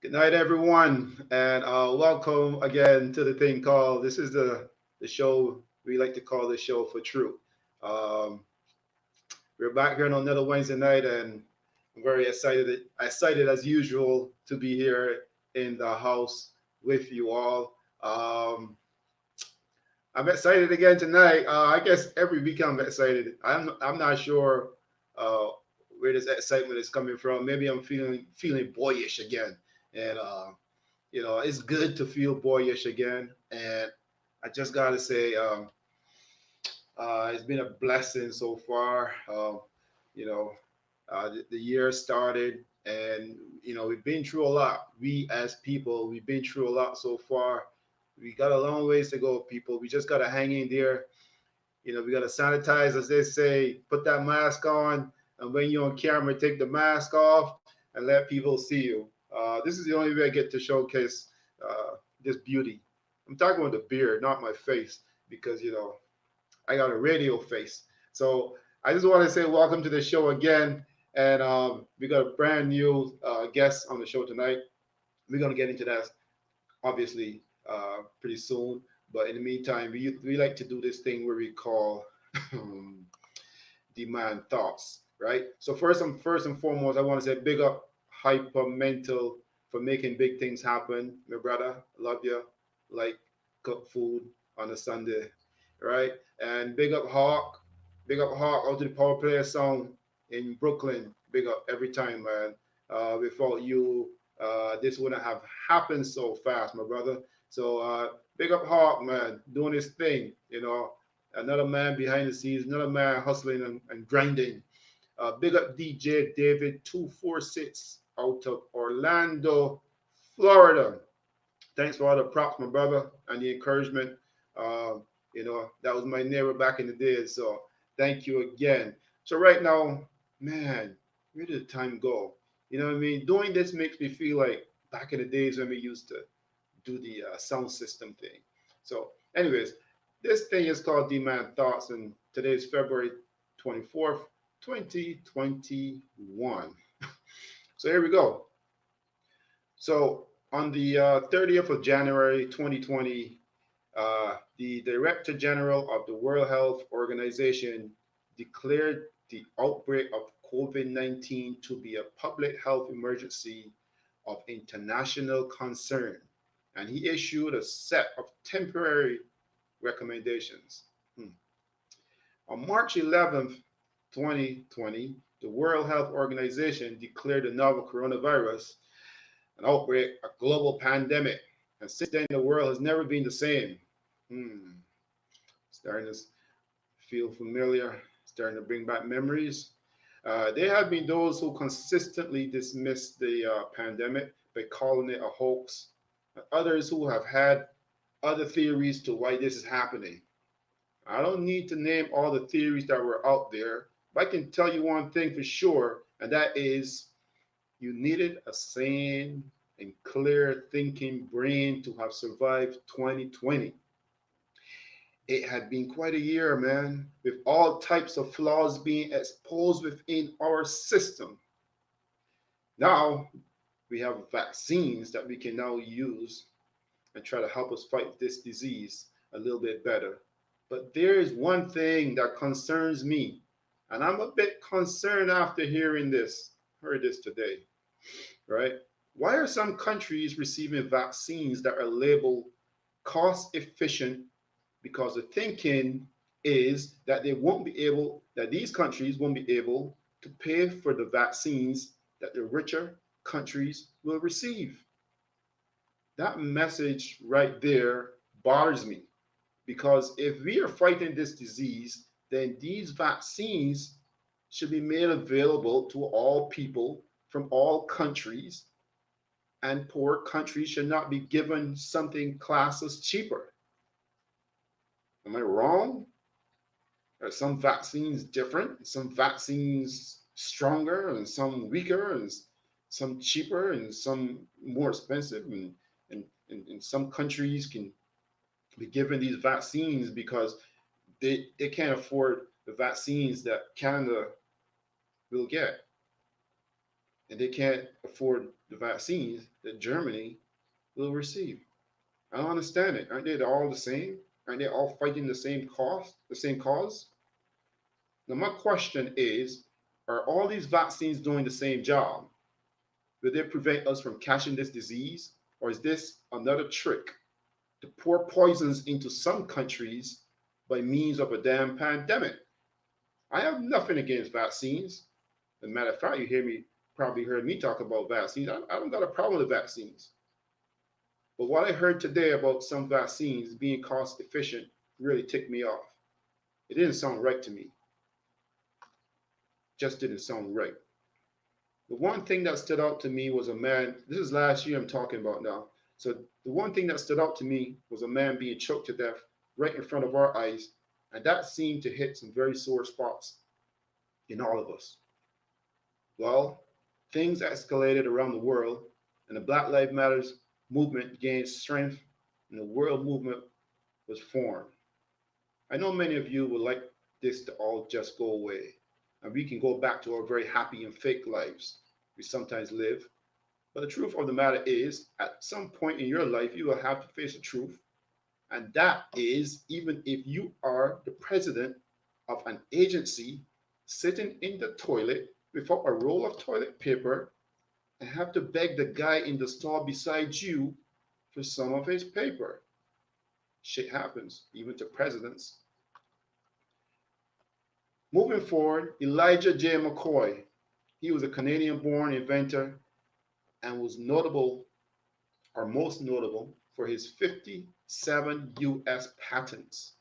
Good night, everyone, and welcome again to the thing called. This is the show we like to call the show for truth. Um, we're back here on another Wednesday night, and I'm very excited as usual to be here in the house with you all. I'm excited again tonight. I guess every week I'm excited. I'm not sure uh, where this excitement is coming from. Maybe I'm feeling boyish again, and it's good to feel boyish again. And I just gotta say, it's been a blessing so far. You know, the year started, and we've been through a lot. We as people, we've been through a lot so far. We got a long ways to go, people. We just gotta hang in there. We gotta sanitize, as they say. Put that mask on, and when you're on camera, take the mask off and let people see you. This is the only way I get to showcase this beauty. I'm talking about the beard, not my face, because I got a radio face. So I just want to say welcome to the show again. And we got a brand new guest on the show tonight. We're going to get into that obviously pretty soon. But in the meantime, we like to do this thing where we call demand thoughts, right? So first and foremost, I want to say big up Hyper Mental for making big things happen. My brother, love you. Like cook food on a Sunday, right? And big up Hawk out to the Power Player song in Brooklyn. Big up every time, man. Without you, this wouldn't have happened so fast, my brother. So big up Hawk, man, doing his thing. Another man behind the scenes, another man hustling and grinding. Big up DJ David 246 out of Orlando, Florida. Thanks for all the props, my brother, and the encouragement. That was my neighbor back in the day. So thank you again. So right now, man, where did the time go? You know what I mean? Doing this makes me feel like back in the days when we used to do the sound system thing. So, anyways, this thing is called Demand Thoughts, and today is February 24th, 2021. So here we go. So on the 30th of January 2020, the Director General of the World Health Organization declared the outbreak of COVID 19 to be a public health emergency of international concern. And he issued a set of temporary recommendations. Hmm. On March 11th, 2020, the World Health Organization declared the novel coronavirus an outbreak, a global pandemic. And since then, the world has never been the same. Hmm. Starting to feel familiar, starting to bring back memories. There have been those who consistently dismiss the pandemic by calling it a hoax, others who have had other theories to why this is happening. I don't need to name all the theories that were out there, but I can tell you one thing for sure, and that is you needed a sane and clear thinking brain to have survived 2020. It had been quite a year, man, with all types of flaws being exposed within our system. Now we have vaccines that we can now use and try to help us fight this disease a little bit better. But there is one thing that concerns me, and I'm a bit concerned after heard this today, right? Why are some countries receiving vaccines that are labeled cost efficient because the thinking is that these countries won't be able to pay for the vaccines that the richer countries will receive. That message right there bothers me because if we are fighting this disease, then these vaccines should be made available to all people from all countries, and poor countries should not be given something classed as cheaper. Am I wrong? Are some vaccines different? Some vaccines stronger and some weaker and some cheaper and some more expensive and some countries can be given these vaccines because they can't afford the vaccines that Canada will get. and they can't afford the vaccines that Germany will receive. I don't understand it. Aren't they all the same? Aren't they all fighting the same cause? The same cause? Now, my question is, are all these vaccines doing the same job? Will they prevent us from catching this disease? Or is this another trick to pour poisons into some countries by means of a damn pandemic? I have nothing against vaccines. As a matter of fact, you probably heard me talk about vaccines. I don't got a problem with vaccines. But what I heard today about some vaccines being cost efficient really ticked me off. It didn't sound right to me. Just didn't sound right. The one thing that stood out to me was a man, this is last year I'm talking about now. So the one thing that stood out to me was a man being choked to death right in front of our eyes. And that seemed to hit some very sore spots in all of us. Well, things escalated around the world, and the Black Lives Matters movement gained strength, and the world movement was formed. I know many of you would like this to all just go away, and we can go back to our very happy and fake lives we sometimes live. But the truth of the matter is, at some point in your life, you will have to face the truth, and that is even if you are the president of an agency sitting in the toilet without a roll of toilet paper and have to beg the guy in the stall beside you for some of his paper. Shit happens, even to presidents. Moving forward, Elijah J. McCoy. He was a Canadian born inventor and was notable, or most notable, for his 57 US patents,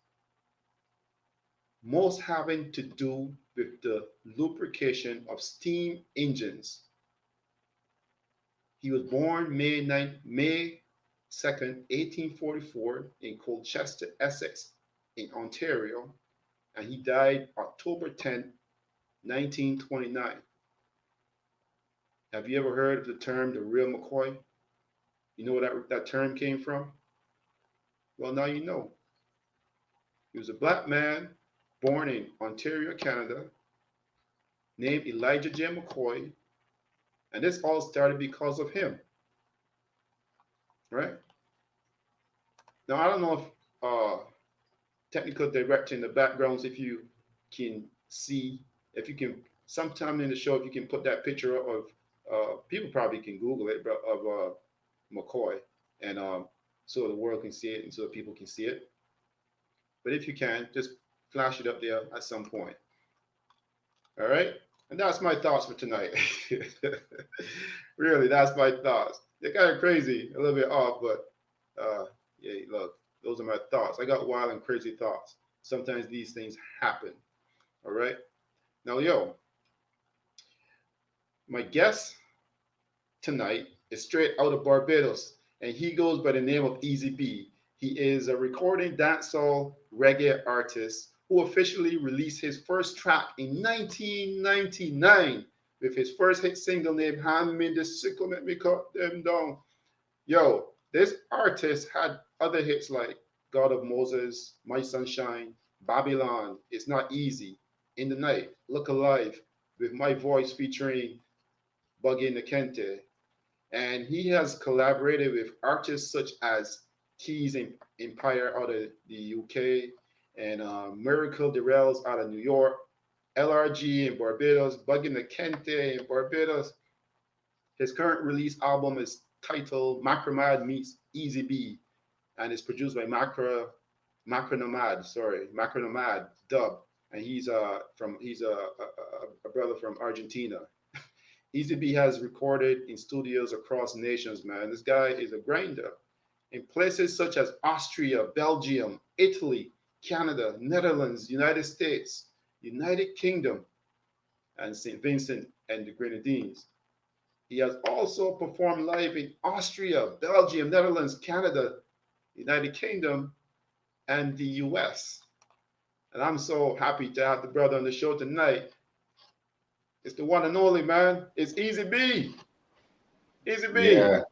most having to do with the lubrication of steam engines. He was born May 2nd, 1844 in Colchester, Essex, in Ontario, and he died October 10th, 1929. Have you ever heard of the term the Real Mccoy? You know where that term came from? Well, now you know. He was a black man born in Ontario, Canada, named Elijah J. McCoy, and this all started because of him, right? Now, I don't know if technical director in the backgrounds, if you can see, if you can, sometime in the show, if you can put that picture of, people probably can Google it, of McCoy, and so the world can see it and so people can see it. But if you can, just flash it up there at some point. All right? And that's my thoughts for tonight. Really, that's my thoughts. They're kind of crazy, a little bit off, but yeah, look, those are my thoughts. I got wild and crazy thoughts. Sometimes these things happen. All right? Now, yo, my guest tonight is straight out of Barbados, and he goes by the name of EZB. He is a recording dancehall reggae artist who officially released his first track in 1999 with his first hit single named Hand Me the Sickle, Let Me Cut Them Down. Yo, this artist had other hits like God of Moses, My Sunshine, Babylon, It's Not Easy, In the Night, Look Alive, with my voice featuring Buggy Nakente. And he has collaborated with artists such as Keys Empire out of the UK, and Miracle Derrells out of New York, LRG in Barbados, Buggy Nakente in Barbados. His current release album is titled Macromad Meets EZB, and it's produced by Macronomad Dub, and he's a brother from Argentina. EZB has recorded in studios across nations, man. This guy is a grinder. In places such as Austria, Belgium, Italy, Canada, Netherlands, United States, United Kingdom, and St. Vincent and the Grenadines. He has also performed live in Austria, Belgium, Netherlands, Canada, United Kingdom, and the US. And I'm so happy to have the brother on the show tonight. It's the one and only, man. It's EZB. EZB. Yeah,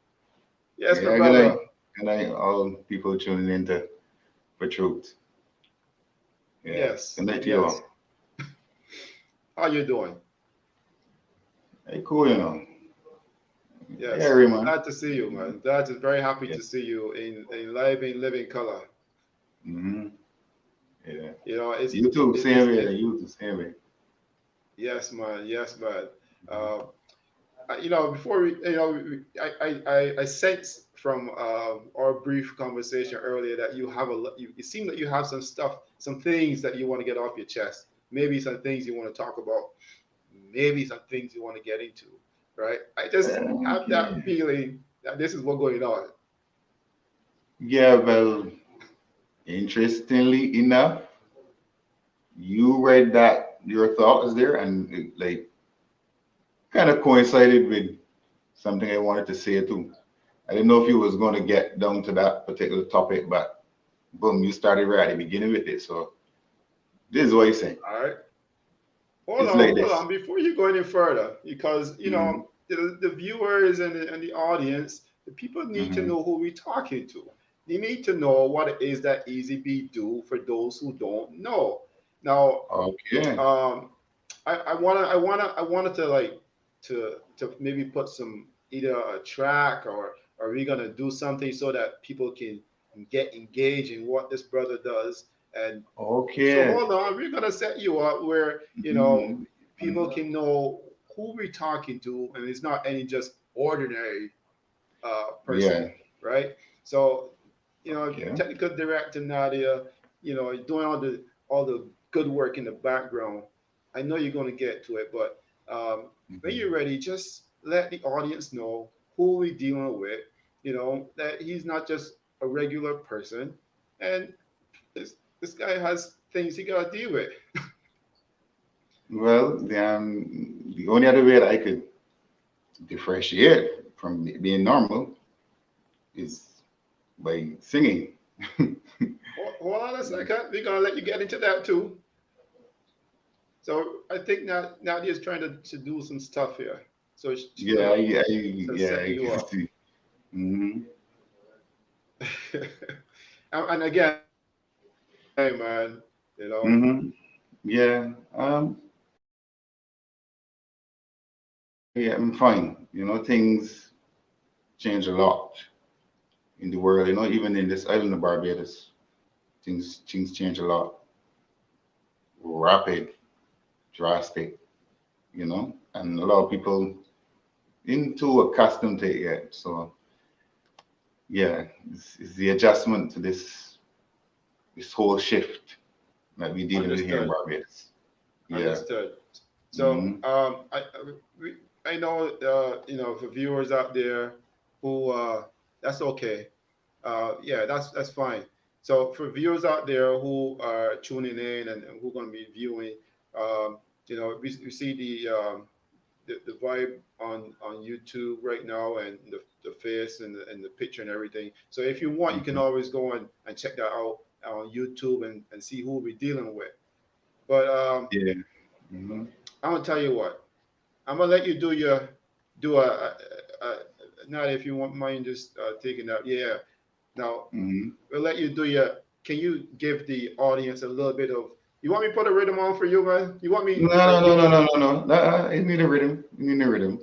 Yes, my yeah. brother. Good night, all people tuning into FuhTrute. Yeah, Yes, good night to you yes. all. How you doing? Hey, cool, you know. Yes, Harry, man. glad to see you, man. Glad to very happy Yeah. to see you in live in living color. Mm-hmm. Yeah. You know, it's You too, same way. it You too, same way. yes, man, yes, man. Uh, you know, before we, you know, I sense from our brief conversation earlier that you have you, it seems that you have some stuff, some things that you want to get off your chest. Maybe some things you want to talk about. Maybe some things you want to get into. Right? I just have that Okay. feeling that this is what's going on. Yeah, well, interestingly enough, you read that your thought was there and it, like kind of coincided with something I wanted to say too. I didn't know if you was going to get down to that particular topic, but boom, you started right at the beginning with it. So this is what he's saying. All right. It's like Hold this. on. Before you go any further, because you Mm-hmm. know the viewers and the audience, the people need to Mm-hmm. know who we're talking to. They need to know what it is that EZB do for those who don't know. Now, Okay. um, I wanted to like to maybe put some either a track or are we gonna do something so that people can get engaged in what this brother does. And so Okay. hold on, we're gonna set you up where you know Mm-hmm. people can know who we're talking to, and it's not any just ordinary person, Yeah. right? So you know, Okay. technical director Nadia, you know, doing all the good work in the background. I know you're gonna get to it, but when Mm-hmm. you're ready, just let the audience know who we're dealing with. You know that he's not just a regular person, and this guy has things he gotta deal with. Well, the only other way that I could differentiate from being normal is by singing. Hold on a second, we're gonna let you get into that too. So I think now Nadia's trying to do some stuff here. So she's Yeah, gonna yeah, set I you can up. see. Hmm. And again, hey man, you know, Hmm. Yeah. Yeah, I'm fine. You know, things change a lot in the world. You know, even in this island of Barbados, things change a lot, rapid, drastic. You know, and a lot of people into accustomed to it yet. So yeah, it's the adjustment to this whole shift that we're dealing with here in understood, Barbados. Yeah. understood. So Hmm. I know you know for viewers out there who that's okay. Yeah, that's fine. So for viewers out there who are tuning in and who are going to be viewing, you know, we see the vibe on YouTube right now and the face and the picture and everything. So if you want, you can Hmm. always go and check that out on YouTube and see who we're dealing with. But Yeah. Hmm. I'm gonna tell you what. I'm gonna let you do a not if you want mind just taking that. Yeah. Now Hmm. we'll let you do your. Can you give the audience a little bit of? You want me to put a rhythm on for you, man? You want me No, like no, you no, no, know? no, no, no. You need a rhythm. You need a rhythm.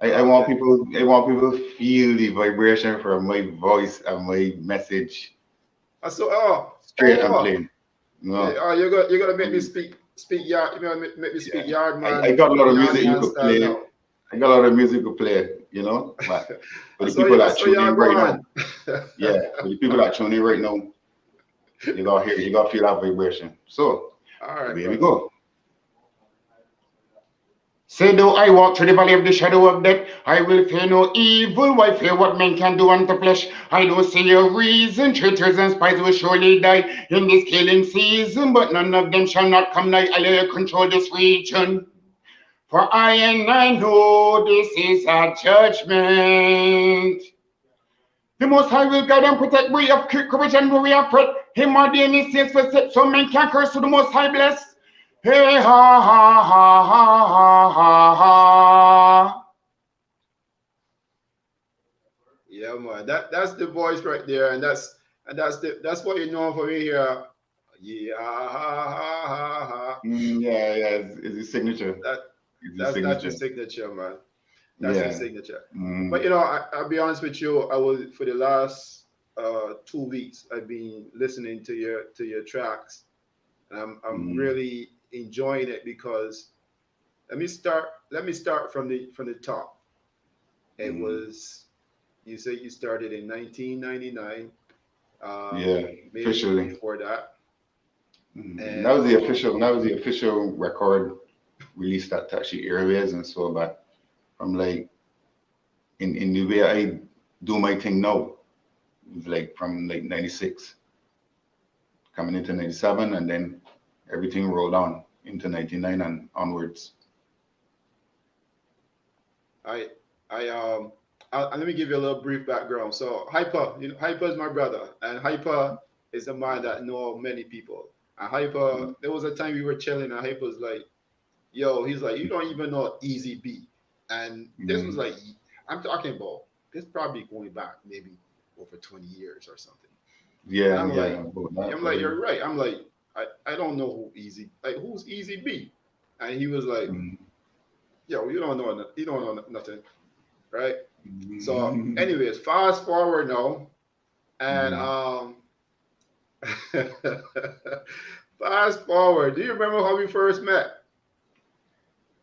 I want Okay. people. I want people to feel the vibration from my voice and my message So straight and plain. yeah, No. you're gonna make me speak yard. You're gonna make me speak Yeah. yard I man got a lot of music you man could style play. now. I got a lot of music to play. You know, but for the people I that saw tune y'all in go right now, on. yeah, for the people that tune in right now, you gotta feel that vibration. So All right, here we brother. go. Say, though I walk through the valley of the shadow of death, I will fear no evil. Why fear what men can do unto flesh? I don't see a reason. Traitors and spies will surely die in this killing season, but none of them shall not come nigh. I'll control this region. For I know this is a judgment. The Most High will guide and protect. We have courage and we have fret. Him ordained his saints for set, so men can curse to the Most High bless. Hey ha ha ha ha ha ha ha. Yeah, man. That's the voice right there, and that's what you know for me here. Yeah, ha ha ha ha. Yeah, yeah, it's his signature. That It's his that's the signature. signature, man. That's the Yeah. signature. But Mm, I'll be honest with you. I was for the last 2 weeks. I've been listening to your tracks, and I'm mm, really enjoying it because let me start from the top. It mm. was you say you started in 1999, Yeah, maybe even officially. before that, That and was the official. That was the official record release that Tashi Airways and so. But from like in the way I do my thing now, like from like '96 coming into '97, and then everything rolled on into '99 and onwards. I let me give you a little brief background. So Hyper, Hyper is my brother, and Hyper is a man that know many people. And Hyper, there was a time we were chilling, and Hyper was like, "Yo," he's like, "You don't even know EZB," and this was Mm. like, I'm talking about this probably going back maybe over 20 years or something. And Yeah, I'm yeah, like, about that I'm for like, real. you're right. I'm like, I don't know who's EZB, and he was like, Mm. "Yo, you don't know nothing, right?" So, Mm. anyways, fast forward now, and Mm. fast forward. Do you remember how we first met?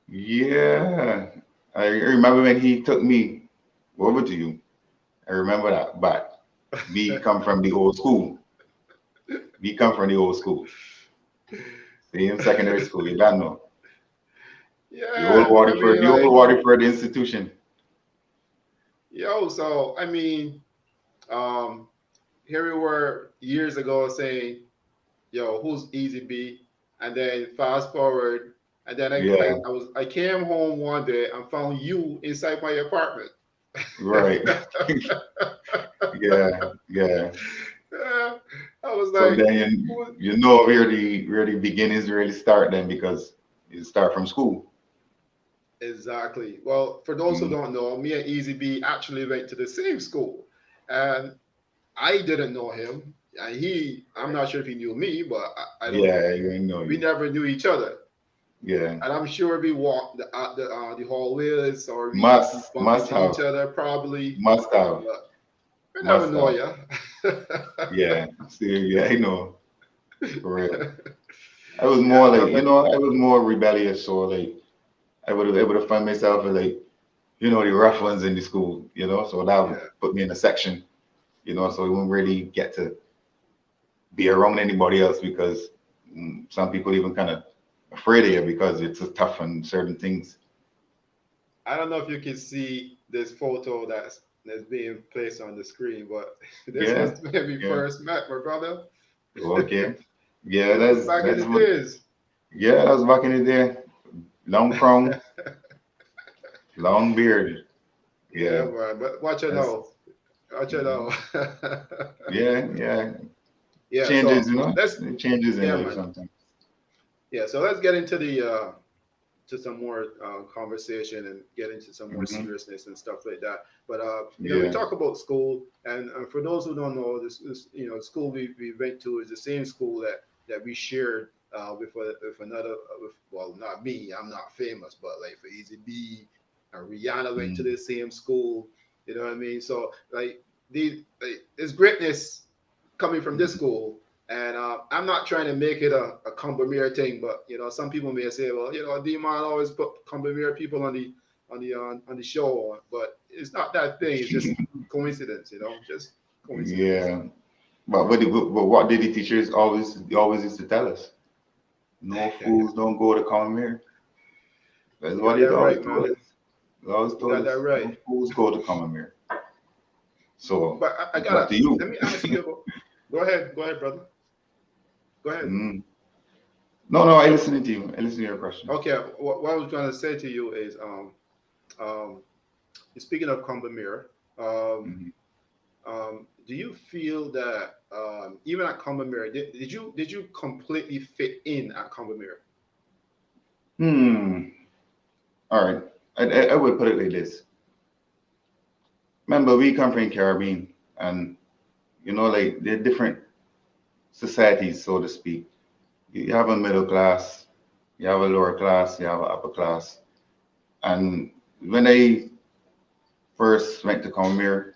Yeah, I remember when he took me over to you. I remember that. But we come from the old school. We come from the old school. Same secondary school. You don't know. Yeah, I mean, The old like, Waterford institution. yo. So, I mean, um, here we were years ago saying, "Yo, who's Easy B?" And then fast forward, and then Yeah, I came home one day and found you inside my apartment. right. Yeah, yeah. I was So like, then you know where the beginnings really start then because you start from school. exactly. Well, for those who Mm. don't know, me and Easy B actually went to the same school, and I didn't know him, and I'm not sure if he knew me, but I don't know. Yeah, you know We you. never knew each other, Yeah. and I'm sure we walked the hallways, or we bump Must into each have. other probably, Must have. but we never Must know have. ya. Yeah. See, yeah, I know. For real. Yeah, but I was more rebellious, so like I would have found myself as like, the rough ones in the school, so that would yeah. put me in a section, so we wouldn't really get to be around anybody else because some people even kind of afraid of you because it's a tough on certain things. I don't know if you can see this photo that's being placed on the screen, but this Yeah, was when we yeah. first met, my brother. Okay. Yeah, This was back in that's the what days. yeah, that was back in the day. Long prong, long beard. Yeah, Yeah. man. But watch it That's now. Watch it mhm. now. Yeah, yeah. Yeah. Changes, So let's it changes in yeah, life man. sometimes. Yeah. So let's get into the to some more conversation and get into some more Hmm. seriousness and stuff like that. But we Yeah. talk about school, and for those who don't know, this the school we went to is the same school that we shared with another well, not me, I'm not famous, but like for Easy B and Rihanna went to Mm. the same school. You know what I mean? So there's greatness coming from this school, and I'm not trying to make it a Combermere thing, but some people may say, well, D-Man always put Combermere people on the show, but it's not that thing. It's just coincidence, just coincidence. Yeah. But what did the teachers always used to tell us? No fools don't go to common here. That's You what got they that always right, told man. us. They always You told got that us right. no fools go to common here. So But I it's up gotta to you. let me ask you about. Go ahead, brother. Go ahead. Mm. No, no, I listening to you. I listen to your question. Okay, what I was trying to say to you is, um, speaking of Combermere, um, Mhm. do you feel that even at Combermere, did you completely fit in at Combermere? Hmm. All right. I would put it like this. Remember, we come from Caribbean, and like they're different societies, so to speak. You have a middle class, you have a lower class, you have an upper class. And when I first went to come here,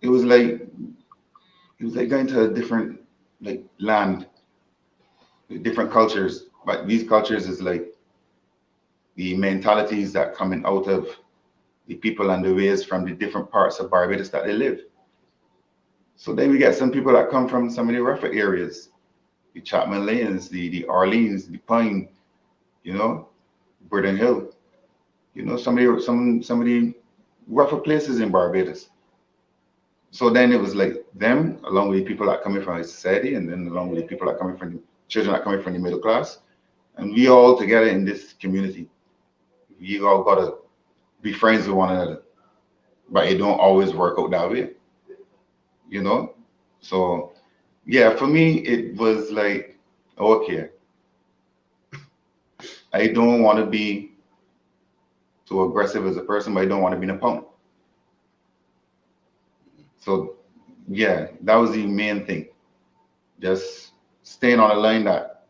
it was like going to a different like land, different cultures. But these cultures is like the mentalities that coming out of the people and the ways from the different parts of Barbados that they live. So then we get some people that come from some of the rougher areas, the Chapman Lanes, the Orleans, the Pine, you know, Burden Hill, you know, some of the rougher places in Barbados. So then it was like them, along with the people that coming from the society, and then along with the people that coming from the children that coming from the middle class, and we all together in this community. We all gotta be friends with one another, but it don't always work out that way, you know. So yeah, for me it was like, okay, I don't want to be too aggressive as a person, but I don't want to be an opponent. So yeah, that was the main thing. Just staying on a line that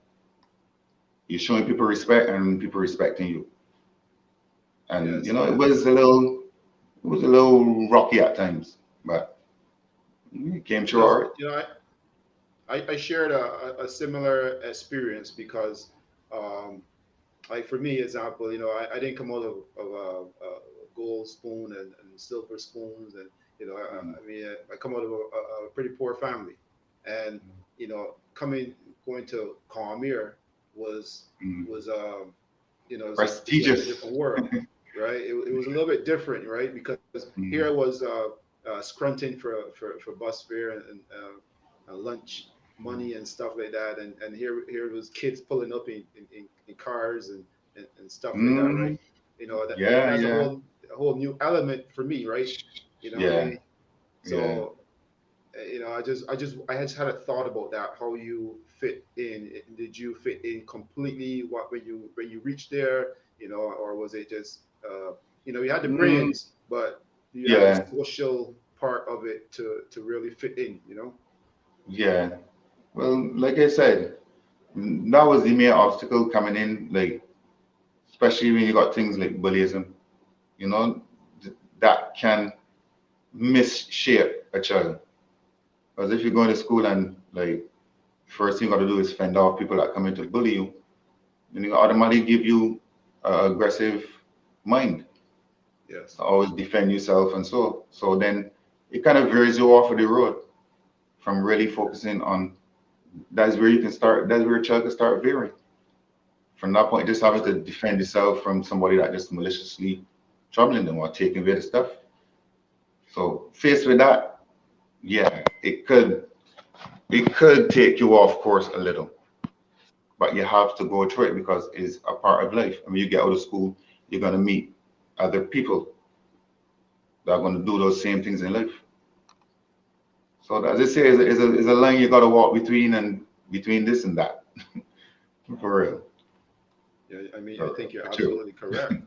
you're showing people respect and people respecting you. And you Yes, know, yes. it was a little rocky at times, but it came through all Because right. I shared a similar experience because, um, like for me, example, I didn't come out of a gold spoon and silver spoons, and I mean, I come out of a pretty poor family, and going to Comir was Mm. was it's like a Prestigious. different world, right? It was a little bit different, right? Because here I Mm. was scrunting for bus fare and lunch money and stuff like that, and here was kids pulling up in cars and stuff like that, right? Mm. And Yeah, that's yeah, a whole new element for me, right? You know what I yeah, mean? yeah. So I just had a thought about that. How you fit in? Did you fit in completely? What when you reached there? Or was it just you had the Mm. brains, but you had the Yeah, social part of it to really fit in? yeah. Well, like I said, that was the main obstacle coming in, like especially when you got things like bullyism, you know, that can misshape a child. Because if you're going to school and like first thing you got to do is fend off people that come in to bully you, then you automatically give you a aggressive mind Yes. to always defend yourself and so then it kind of veers you off of the road from really focusing on that's where you can start that's where a child can start veering. From that point, just having to True. defend yourself from somebody that just maliciously troubling them or taking away the stuff. So faced with that, yeah, it could take you off course a little, but you have to go through it because it's a part of life. I mean, you get out of school, you're gonna meet other people that are gonna do those same things in life. So as I say, is a line you gotta walk between and between this and that. For real. Yeah. I mean, For I real. think you're For true. absolutely correct.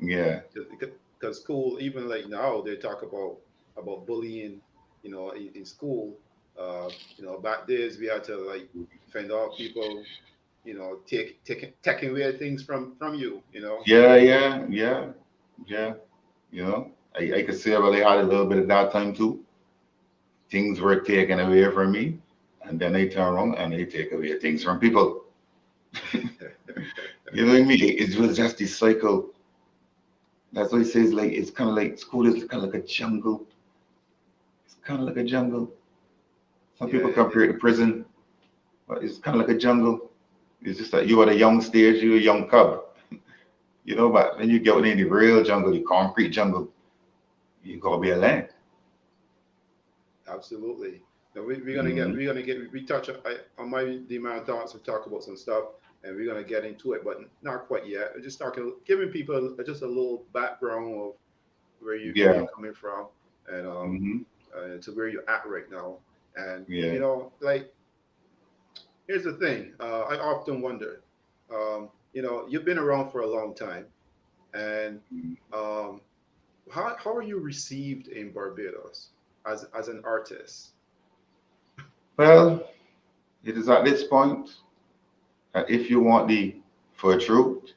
Yeah. Because school, even like now, they talk about bullying, in school. Back days we had to like fend off people, taking away things from you. Yeah, yeah, yeah, yeah. You know, I could say I really had a little bit of that time too. Things were taken away from me, and then they turn around and they take away things from people. You know what I mean? It was just this cycle. That's what he says. Like it's kind of like school is kind of like a jungle. It's kind of like a jungle. Some Yeah, people compare it to prison, but it's kind of like a jungle. It's just that you at a young stage, you're a young cub, you know. But when you get in the real jungle, the concrete jungle, you gotta be a land. absolutely. Now Mm-hmm. we touch on my demand thoughts and talk about some stuff, and we're gonna get into it, but not quite yet. We're just talking, giving people just a little background of where Yeah. you're coming from, and Mm-hmm. to where you're at right now. And Yeah. like here's the thing. I often wonder. You've been around for a long time, and um, how are you received in Barbados as an artist? Well, it is at this point that if you want the FuhTrute,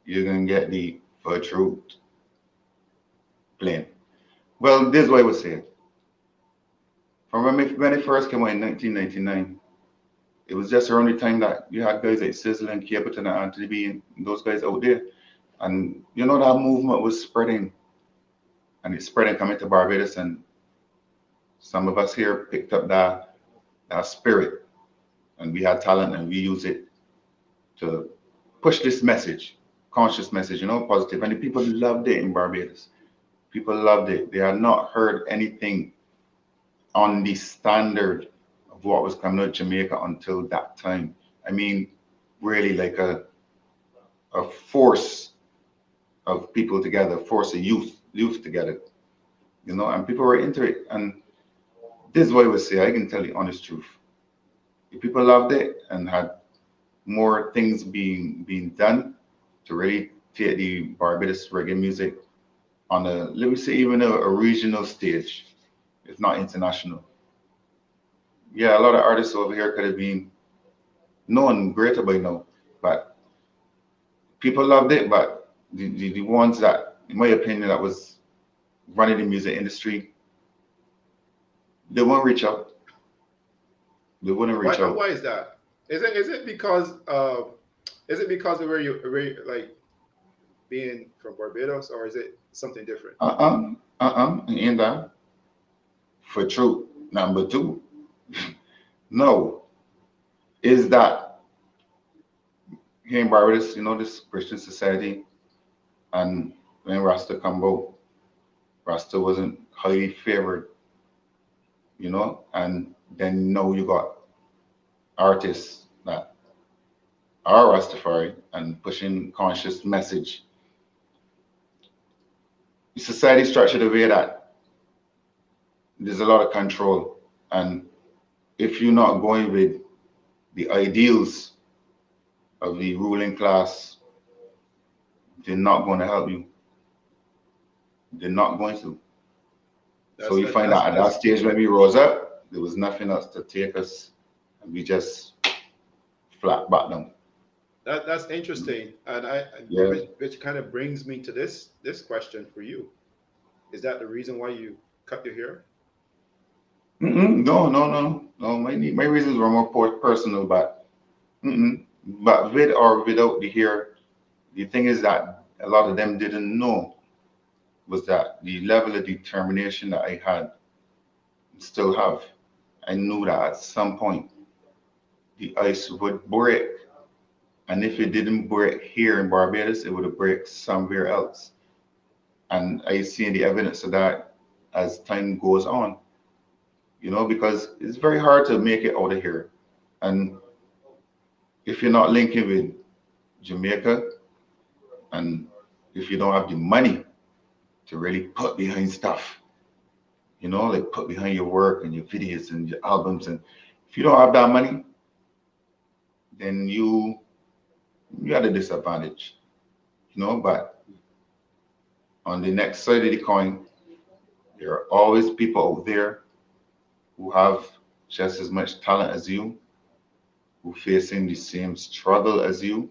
you're gonna get the FuhTrute. playing. Well, this is what I would say. From when it first came out in 1999, it was just around the time that you had guys like Sizzle and Capleton and Anthony B and those guys out there. And you know that movement was spreading and it's spreading coming to Barbados, and some of us here picked up that spirit and we had talent and we use it to push this message, conscious message, positive. And the people loved it in Barbados. People loved it. They had not heard anything on the standard of what was coming out of Jamaica until that time. I mean, really like a force of people together, force of youth together, and people were into it. And this is what I would say, I can tell you honest truth. If people loved it and had more things being done to really take the Barbados reggae music on let me say, even a regional stage, if not international. Yeah, a lot of artists over here could have been known greater by now, but people loved it. But the ones that, in my opinion, that was running the music industry, they won't reach out. They wouldn't reach out. Why is that? Is it because of where you like being from Barbados, or is it something different? And that FuhTrute number 2. No, is that here in Barbados, this Christian society, and when Rasta come out, Rasta wasn't highly favored, and then now you got artists that are Rastafari and pushing conscious message. The society structured the way that there's a lot of control, and if you're not going with the ideals of the ruling class, they're not going to help you. They're not going to. So you find out at that stage when we rose up, there was nothing else to take us, and we just flat back down. That's interesting, and which kind of brings me to this question for you. Is that the reason why you cut your hair? No. My reasons were more personal, but but with or without the hair, the thing is that a lot of them didn't know was that the level of determination that I had, still have. I knew that at some point the ice would break, and if it didn't break here in Barbados, it would break somewhere else. And I see the evidence of that as time goes on. Because it's very hard to make it out of here. And if you're not linking with Jamaica, and if you don't have the money to really put behind stuff, like put behind your work and your videos and your albums, and if you don't have that money, then you at a disadvantage, but on the next side of the coin, there are always people out there who have just as much talent as you, who facing the same struggle as you,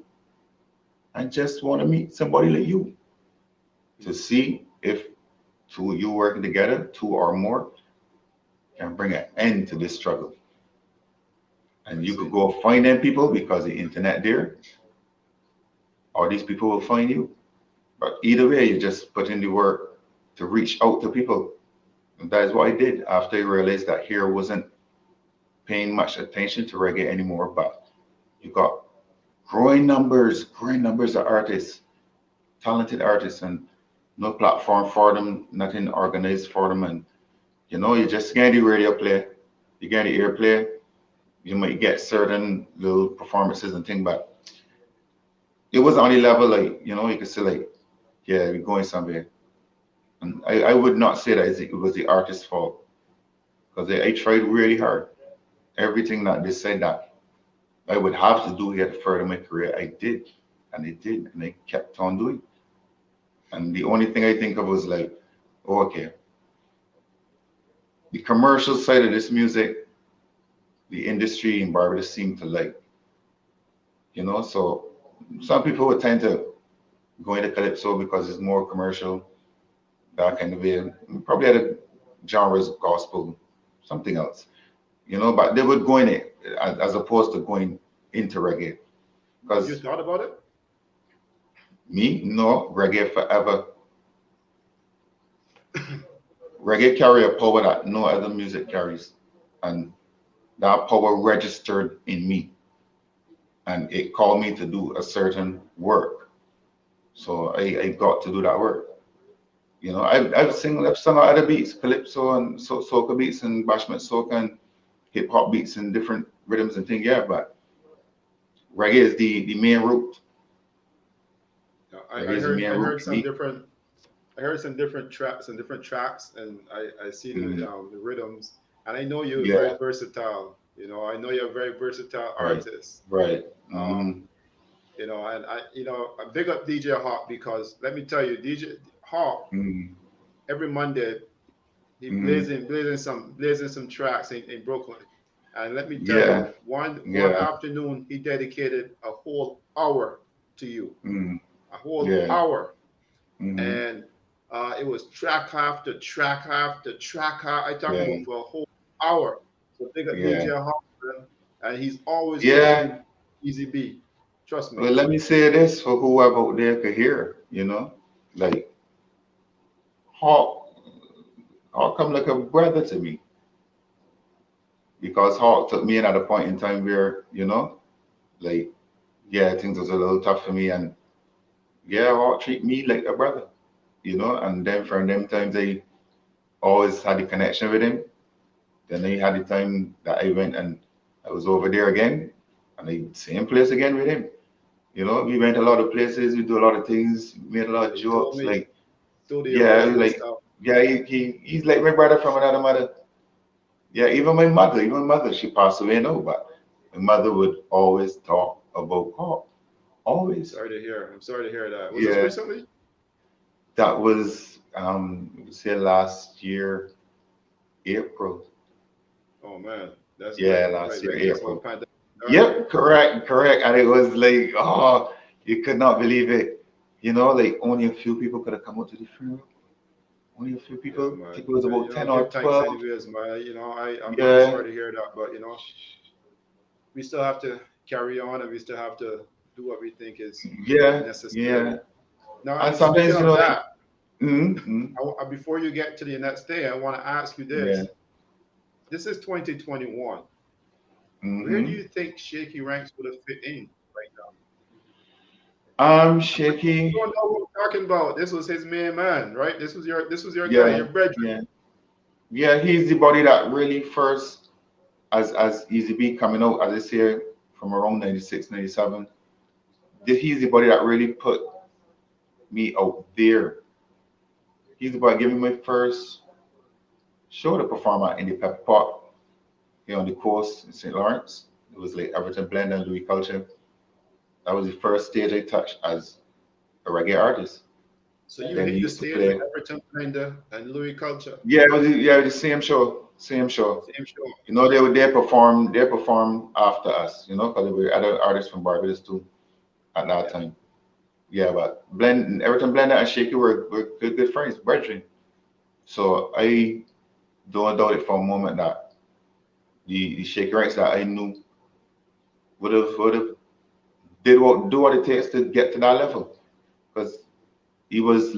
and just want to meet somebody like you to see if two of you working together, 2 or more, can bring an end to this struggle. And you could go find them people because the internet there, or these people will find you. But either way, you just put in the work to reach out to people. And that is what I did after I realized that here wasn't paying much attention to reggae anymore, but you got growing numbers of artists, talented artists, and no platform for them, nothing organized for them. And you just get the radio play, you get the airplay, you might get certain little performances and things, but it was on the level like, you could say like, yeah, we're going somewhere. And I would not say that it was the artist's fault, because I tried really hard. Everything that they said that I would have to do here to further my career, I did. And I kept on doing. And the only thing I think of was like, oh, okay, the commercial side of this music, the industry in Barbados seemed to like, so some people would tend to go into calypso because it's more commercial. that kind of way. Probably other genres, gospel, something else, but they would go in it as opposed to going into reggae. Have you Because thought about it? me, no, reggae forever. Reggae carry a power that no other music carries. And that power registered in me. And it called me to do a certain work. So I got to do that work. I've sung other beats, calypso and soca beats and bashment soca and hip hop beats and different rhythms and things. Yeah, but reggae is the main root. Reggae is the main I root heard for some me. different I heard some different tracks, and I see Mm, the rhythms, and I know you're very yeah, versatile. I know you're a very versatile right, artist. right. Um, Mm, and I big up DJ Hawk because let me tell you, DJ Hawk mm, every Monday he mm, blazing some tracks in Brooklyn, and let me tell yeah, you, one yeah, afternoon he dedicated a whole hour to you, mm, a whole yeah, hour, mm, and it was track after track after track. I talking yeah, about for a whole hour. So big up DJ yeah, Hawk, and he's always yeah. pushing EZB. Trust me. Well, let me say this for whoever out there could hear, like Hawk, Hawk come like a brother to me because Hawk took me in at a point in time where, like, yeah, things was a little tough for me, and yeah, Hawk treat me like a brother, and then from them times I always had the connection with him. Then I had the time that I went and I was over there again, and I same place again with him. We went a lot of places, we do a lot of things, made a lot Yeah, of you told jokes, me like yeah, studios and like stuff. yeah, he's like my brother from another mother. Yeah, even my mother, she passed away now, but my mother would always talk about God. Always. Sorry to hear. I'm sorry to hear that. Was this Yeah, recently? that was I would say last year, April. Oh man, that's Yeah, right last year, right just when April. pandemic started. Yep, correct, correct. And it was like, oh, you could not believe it. Like only a few people could have come out to the funeral. Only a few Yeah, people. I man. think it was But about 10 or give thanks 12. anyways, man. I'm Yeah, sorry to hear that, but we still have to carry on, and we still have to do what we think is yeah, necessary. yeah. Now, And and speaking sometimes, of like, that, mm, before you get to the next day, I want to ask you yeah, this. This is 2021. Where do mm-hmm. you think Shaky Ranks would have fit in right now? And for those who Shaky. don't know what we're talking about, this was his main man, right? This was your guy, Yeah, your brethren. yeah, yeah. He's the body that really first, as EZB coming out, as I say, from around 96, 97. He's the body that really put me out there. He's the body giving me my first show to perform at in the Pepper Pot here on the coast in St. Lawrence. It was like Everton Blend and Louis Culture. That was the first stage I touched as a reggae artist. So you Then we hit the used to stage with play. Everton Blender and Louis Culture. Yeah, it was the same show, same show. Same show. They perform after us, because there were other artists from Barbados too at that Yeah. time. Yeah, but Everton Blender and Shaky were good friends, brethren. So I don't doubt it for a moment that the Shaky Ranks that I knew would have do what it takes to get to that level. Because he was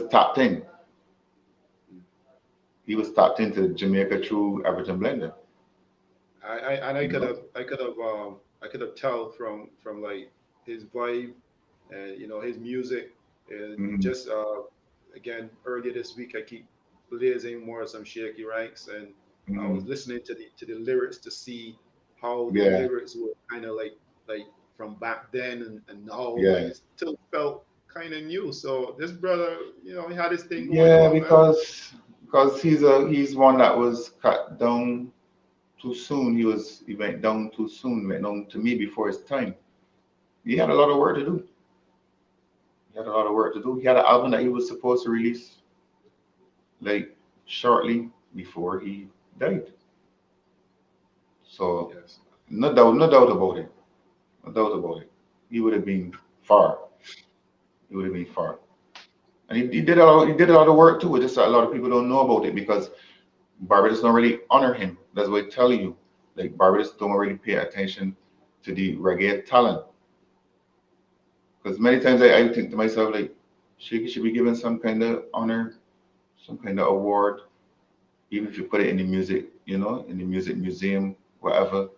tapped in. He was tapped into Jamaica through Everton Blender. And You know? I could have tell from like his vibe and his music and Mm-hmm. just again earlier this week I keep blazing more some Shaky Ranks, and I was Mm-hmm. listening to the lyrics to see how the Yeah, lyrics were kind of like from back then and now, and yeah. it still felt kind of new. So this brother, he had his thing going Yeah, on, man. because he's one that was cut down too soon. He went down too soon, went down to me before his time. He had a lot of work to do. He had a lot of work to do. He had an album that he was supposed to release like shortly before he died. So Yes. no doubt about it. No doubt about it. He would have been far. He would have been far. And he did a lot of work too. It's just that a lot of people don't know about it because Barbados don't really honor him. That's what I tell you. Like Barbados don't really pay attention to the reggae talent. Because many times I think to myself like she should be given some kind of honor, some kind of award, even if you put it in the music, in the music museum, whatever.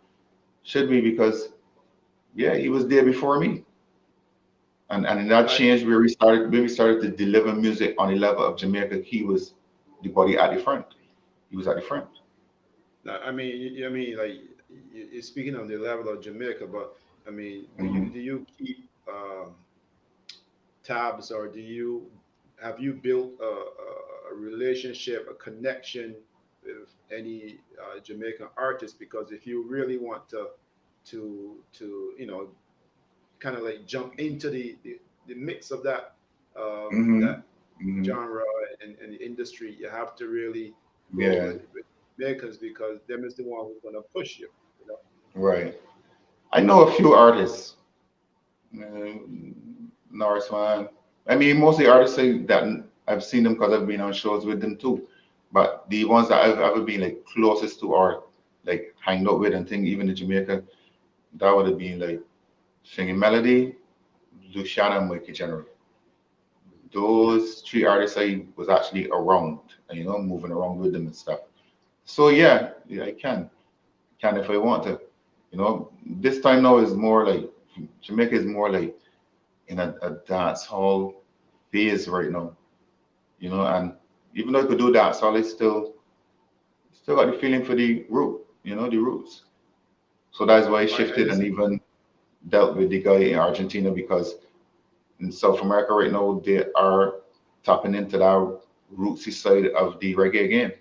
Should be because yeah, he was there before me. And that I changed where we started to deliver music on the level of Jamaica. He was the body at the front. He was at the front. I mean, I mean, like you're speaking on the level of Jamaica, but I mean, Hmm. do you keep tabs, or do you have you built a relationship, a connection with any Jamaican artist? Because if you really want to kind of like jump into the mix of Hmm. that Hmm. genre and the industry, you have to really go Yeah, with Jamaicans because them is the one who's gonna push you. You know, right. I know a few artists. Norseman. I mean, mostly artists say that I've seen them because I've been on shows with them too. But the ones that I've ever been like closest to or like hanged out with and thing, even in Jamaica, that would have been like Singing Melody, Luciana, and Mikey General. Those three artists I was actually around, moving around with them and stuff. So yeah, I can if I want to. This time now is more like Jamaica is more like in a dance hall phase right now. And even though I could do dance hall, I still got the feeling for the roots. So that's why I I shifted and listen. even dealt with the guy in Argentina because in South America right now they are tapping into that rootsy side of the reggae again.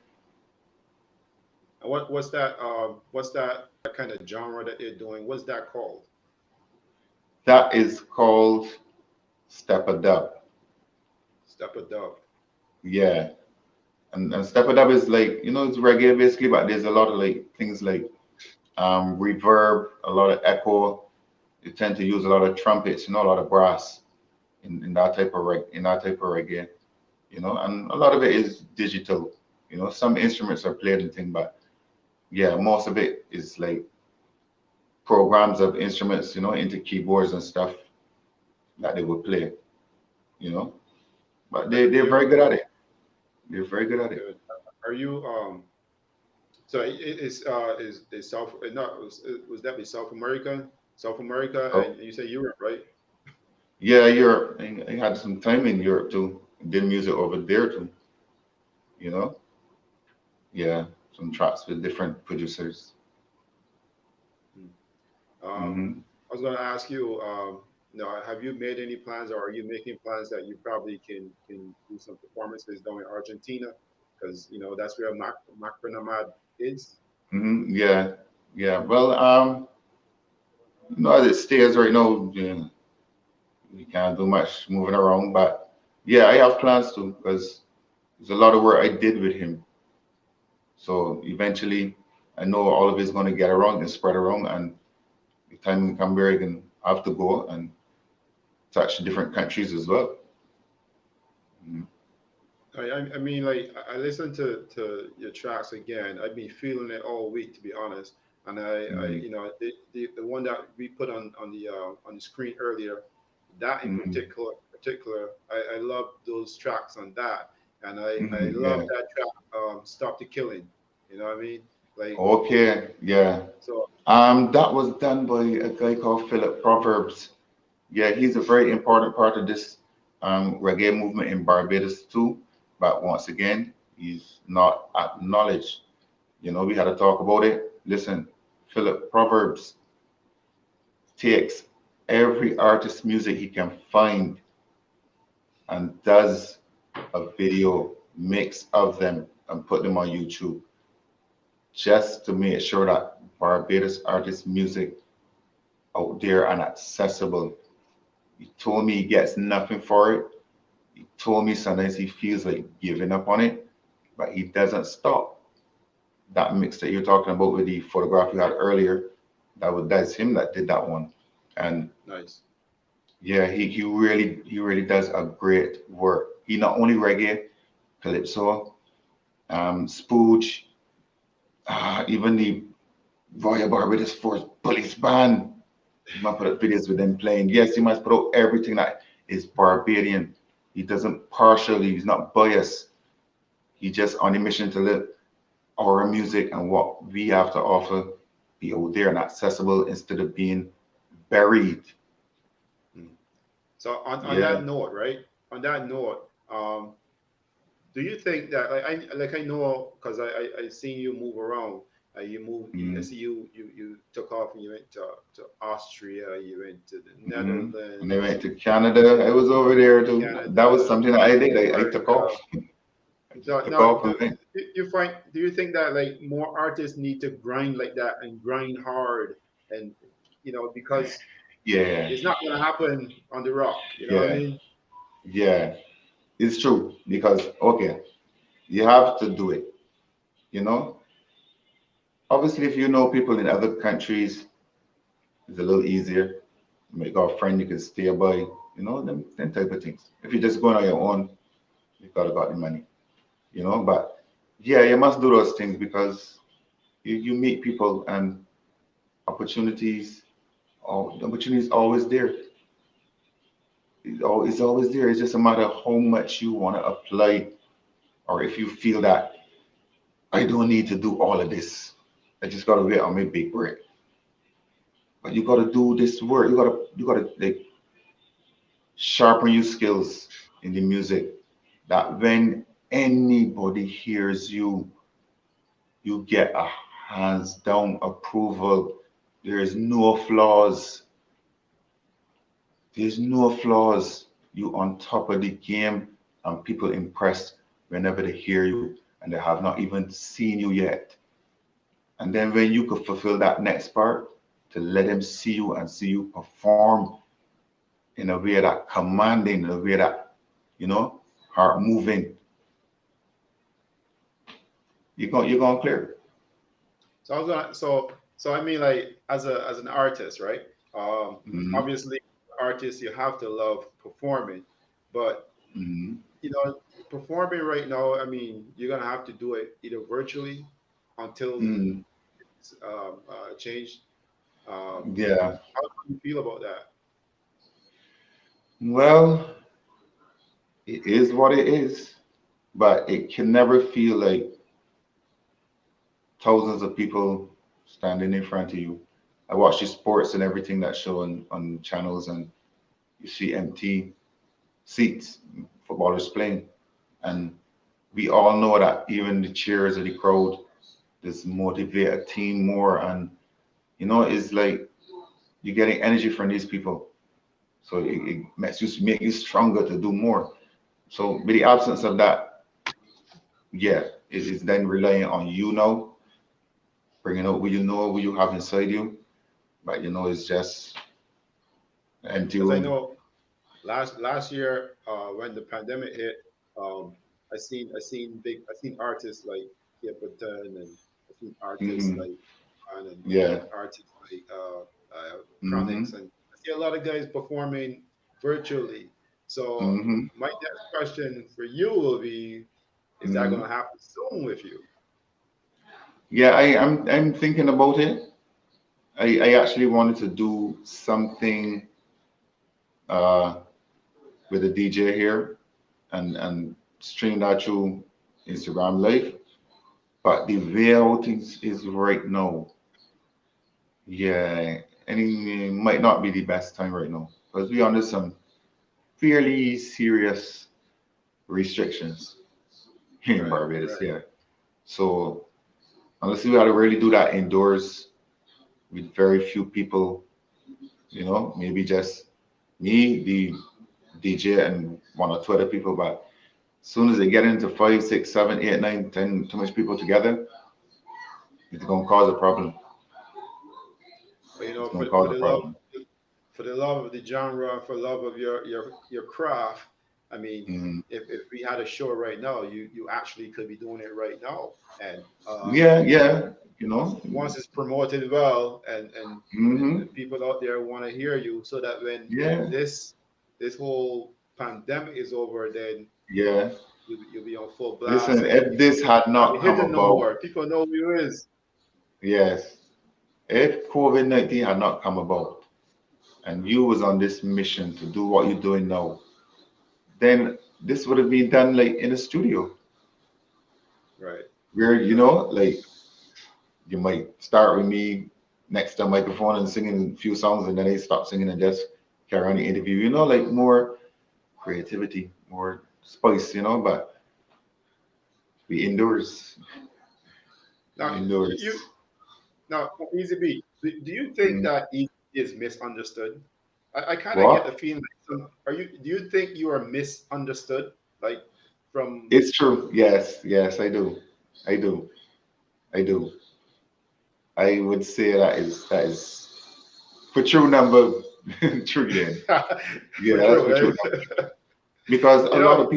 What's that? What's that kind of genre that they're doing? What's that called? That is called step a dub. Step a dub. Yeah. And step a dub is like, it's reggae basically, but there's a lot of like things like reverb, a lot of echo. You tend to use a lot of trumpets, a lot of brass in that type of reggae, and a lot of it is digital. Some instruments are played and thing, but yeah, most of it is like programs of instruments, into keyboards and stuff that they would play, you know. But Are they're very you good at it. They're very good at it. good? Are you So is South not was definitely South America, Oh, and you say Europe, right? yeah, Europe. I had some time in Europe too. Did music over there too, you know. Yeah, some tracks with different producers. Hmm. Um, Hmm. I was going to ask you, have you made any plans, or are you making plans that you probably can do some performances down in Argentina, because that's where Macronamad is. Hmm. Yeah, yeah. Well, as it stays right now, yeah, we can't do much moving around. But yeah, I have plans to because there's a lot of work I did with him. So eventually, I know all of it's going to get around and spread around, and the time can come where I can have to go and touch different countries as well. Mhm. I mean, like I listened to your tracks again. I've been feeling it all week, to be honest. And Mhm. the one that we put on the screen earlier, that in Mhm. particular, I love those tracks on that, and I Mhm. love Yeah. that track, "Stop the Killing." You know what I mean? Like Okay. Yeah. so. That was done by a guy called Philip Proverbs. Yeah, he's a very important part of this reggae movement in Barbados too. But once again, he's not acknowledged. We had to talk about it. Listen, Philip Proverbs takes every artist's music he can find and does a video mix of them and put them on YouTube just to make sure that Barbados artist music out there and accessible. He told me he gets nothing for it. He told me sometimes he feels like giving up on it, but he doesn't stop. That mix that you're talking about with the photograph you had earlier, that's him that did that one. And Nice. yeah, he really does a great work. He not only reggae, calypso, spooge, even the Royal Barbados Force Police Band. He might put up videos with them playing. Yes, he must put out everything that is Barbadian. He doesn't partially, he's not biased. He just on a mission to let our music and what we have to offer be out there and accessible instead of being buried. Mm. So on Yeah. that note, right? On that note, do you think that I know because I seen you move around. You moved. I Mm-hmm. see you took off and you went to Austria. You went to the Mm-hmm. When I Netherlands. went to Canada, I was over there too. That was Canada, something that I did. I took off. America. I just So took now, off and went. do you think that like more artists need to grind like that and grind hard and because Yeah, it's not gonna happen on the rock, you know what I yeah, mean? yeah. It's true because okay, you have to do it. You know, obviously, if you know people in other countries, it's a little easier. You might got a friend you can stay by. Them type of things. If you're just going on your own, you gotta got the money. But yeah, you must do those things because you meet people and opportunities. The opportunity is always there. It's always there. It's just a matter of how much you want to apply, or if you feel that I don't need to do all of this. I just gotta wait on my big break. But you gotta do this work. You gotta like sharpen your skills in the music. That when anybody hears you, you get a hands down approval. There is no flaws. There's no flaws. You on top of the game, and people impressed whenever they hear you and they have not even seen you yet. And then when you could fulfill that next part, to let them see you and see you perform in a way that commanding, in a way that, you know, heart moving, you're gonna clear. So I was gonna so I mean like as an artist, right? Mm-hmm. Obviously artists you have to love performing, but Mm-hmm. you know performing right now, I mean you're gonna have to do it either virtually until Mm-hmm. it's changed. Um, Yeah. how do you feel about that? Well, it is what it is, but it can never feel like thousands of people standing in front of you. I watch the sports and everything that's shown on channels, and you see empty seats, footballers playing, and we all know that even the cheers of the crowd just motivate a team more, and it's like you're getting energy from these people, so it make you stronger to do more. So with the absence of that, yeah, it is then relying on bringing out what you have inside you, but it's just an empty Because I room. know last year when the pandemic hit, um, I seen artists like Kia Button and I seen artists Hmm. like Yeah. and artists like Hmm. Chronics and I see a lot of guys performing virtually. So Hmm. my next question for you will be, is that going Hmm. to happen soon with you? Yeah, I'm thinking about it. I actually wanted to do something uh, with a DJ here and stream that through Instagram Live. But the way how things is right now, yeah, any it might not be the best time right now because we under some fairly serious restrictions here in Right, Barbados. right. Yeah, so unless we had to really do that indoors with very few people, maybe just me, the DJ, and one or two other people. But as soon as they get into five, six, seven, eight, nine, 10, too much people together, it's gonna cause a problem. But It's gonna cause a problem. for the love of the genre, for love of your craft. I mean, Mm. if we had a show right now, you actually could be doing it right now, and Yeah, you know yeah, you know. once it's promoted well, and Hmm. the people out there want to hear you, so that when Yeah. this this whole pandemic is over, then Yeah. You'll be on full blast, Listen, and if this had can't be not come hidden no about, more. People know who you is. yes, if COVID-19 had not come about and you was on this mission to do what you're doing now, then this would have been done like in a studio Right, where, right. like you might start with me next to a microphone and singing a few songs and then they stop singing and just carry on the interview, like more creativity, more spice, but we indoors, we Now you indoors. now Easy B. Do you think Mm. that Easy is misunderstood? I kind of get the What? feeling like are you? Do you think you are misunderstood? Like from It's true. Yes, yes, I do. I do. I do. I would say that is for true number true then. for Yeah, that's true, for true right? number. Because You know,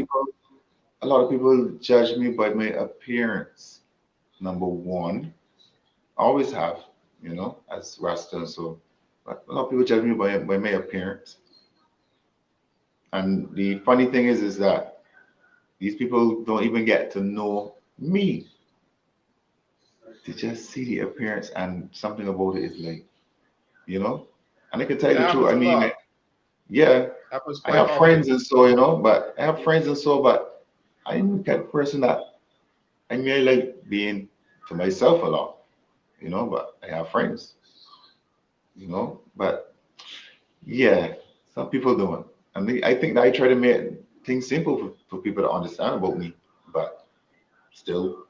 a lot of people judge me by my appearance. Number one, I always have, as Rasta. So, but a lot of people judge me by my appearance. And the funny thing is that these people don't even get to know me. They just see the appearance and something about it is like, you know. And I can tell it you the truth. happens I a mean, lot. yeah, Happens I quite have friends often. and so, but I have friends and so, but I'm the kind of person that I may like being to myself a lot, but I have friends, but yeah, some people don't. I think that I try to make things simple for people to understand about me, but still,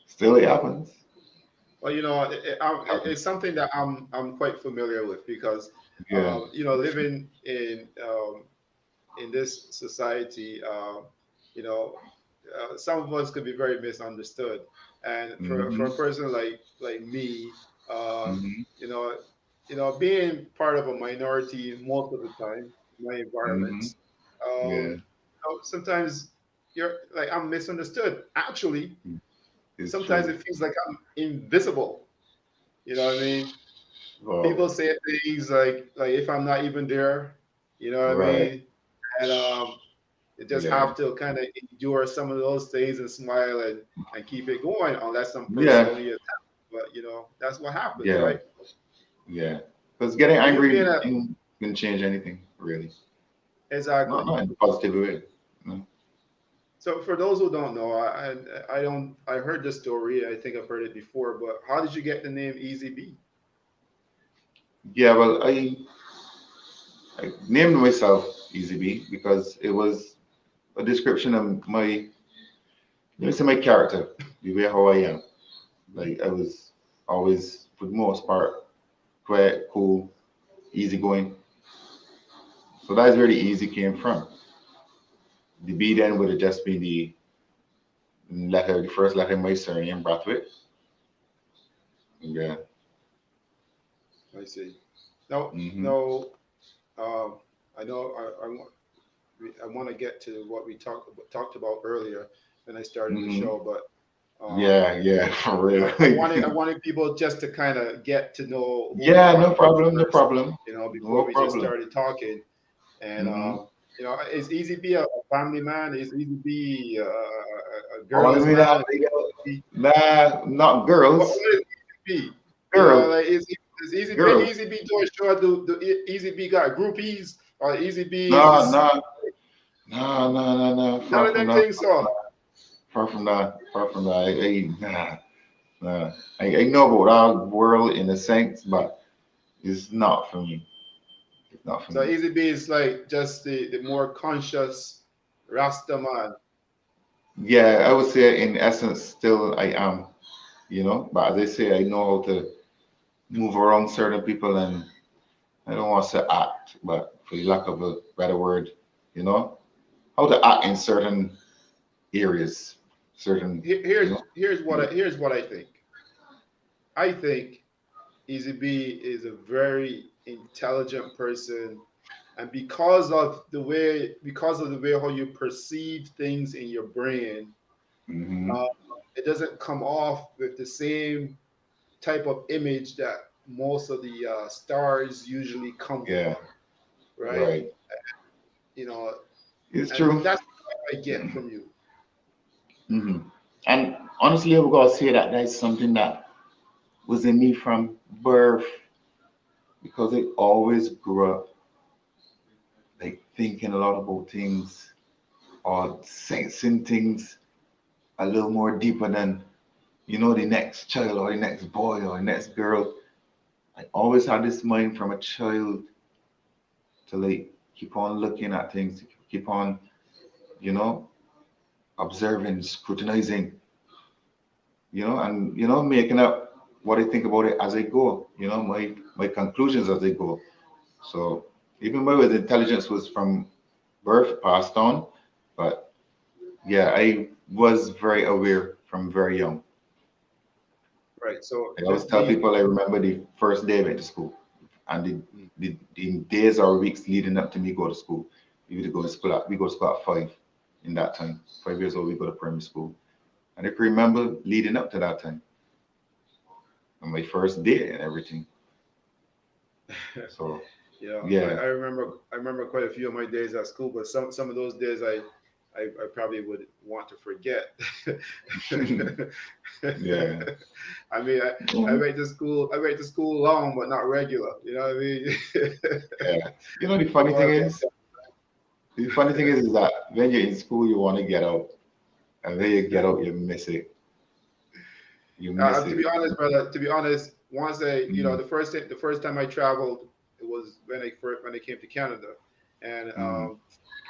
still it happens. Well, it's something that I'm quite familiar with because, Yeah. living in this society, you know, some of us could be very misunderstood, and for Mm-hmm. a person like me, um, Mm-hmm. you know, being part of a minority most of the time in my Mm-hmm. environments, Yeah. sometimes you're like I'm misunderstood. Actually, It's sometimes true. it feels like I'm invisible. You know what I mean? Wow. People say things like if I'm not even there, you know what I Right. mean? And you just Yeah. have to kind of endure some of those things and smile and keep it going unless some Yeah. personally attack. But that's what happens, Yeah. right? Yeah. Because getting Now you being angry a can change anything, really. exactly. Not in a positive way. No. So for those who don't know, I don't I heard this story. I think I've heard it before. But how did you get the name Easy B? Yeah, well, I named myself EZB because it was a description of my character, the way how I am. Like I was always, for the most part, quiet, cool, easygoing. So that's where the easy came from. The B then would have just been the first letter in my surname, Brathwaite. Yeah. I see. No, Hmm. no. Um, I know I want to get to what we talked about earlier when I started the Hmm. show, but um, Yeah, yeah, for real. I wanted people just to kind of get to know who we're Yeah, no talking about problem, no first, problem. before No we just problem. started talking. And Hmm. is Easy B a family man? Is Easy B a Oh, I girl's mean, that, man? nah, not girls, What is Easy B? girl, Like is girl. Easy B doing sure do Easy B got groupies or Easy B Nah, is nah, nah, nah, nah, nah. none Far of from them that. things so. Far from that. Far from that. Nah, nah. I know about our world in a sense, but it's not for me. It's not for So me. Easy B is like just the more conscious Rasta man. Yeah, I would say in essence, still I am, But as I say, I know how to move around certain people, and I don't want to say act, but for the lack of a better word, you know, how to act in certain areas, certain, you know. Here's what I think. I think Easy B is a very intelligent person, and because of the way how you perceive things in your brain, Hmm. uh, it doesn't come off with the same type of image that most of the stars usually come Yeah, from, right? right. You know, It's And true. that's what I get from you. Hmm. And honestly, I would gotta say that that's something that was in me from birth because I always grew up like thinking a lot about things or sensing things a little more deeper than the next child or the next boy or the next girl. I always had this mind from a child to like keep on looking at things, to keep on, you know, observing, scrutinizing, and making up what I think about it as I go, my conclusions as I go. So even my intelligence was from birth passed on, but yeah, I was very aware from very young. Right. So I always just tell being people I remember the first day I went to school and mm, the days or weeks leading up to me go to school. We would go to school we go to school at 5 in that time. 5 years old, we go to primary school. And I can remember leading up to that time on my first day and everything. So yeah. I remember quite a few of my days at school, but some of those days I probably would want to forget. Yeah. I mean, I went to school long, but not regular. You know what I mean? Yeah. You know, I'm more of the funny thing is that when you're in school, you want to get out. And when you get out, you miss it. You miss To it. be honest, brother, to be honest, once Mm, the first time I traveled, it was when I came to Canada, and mm,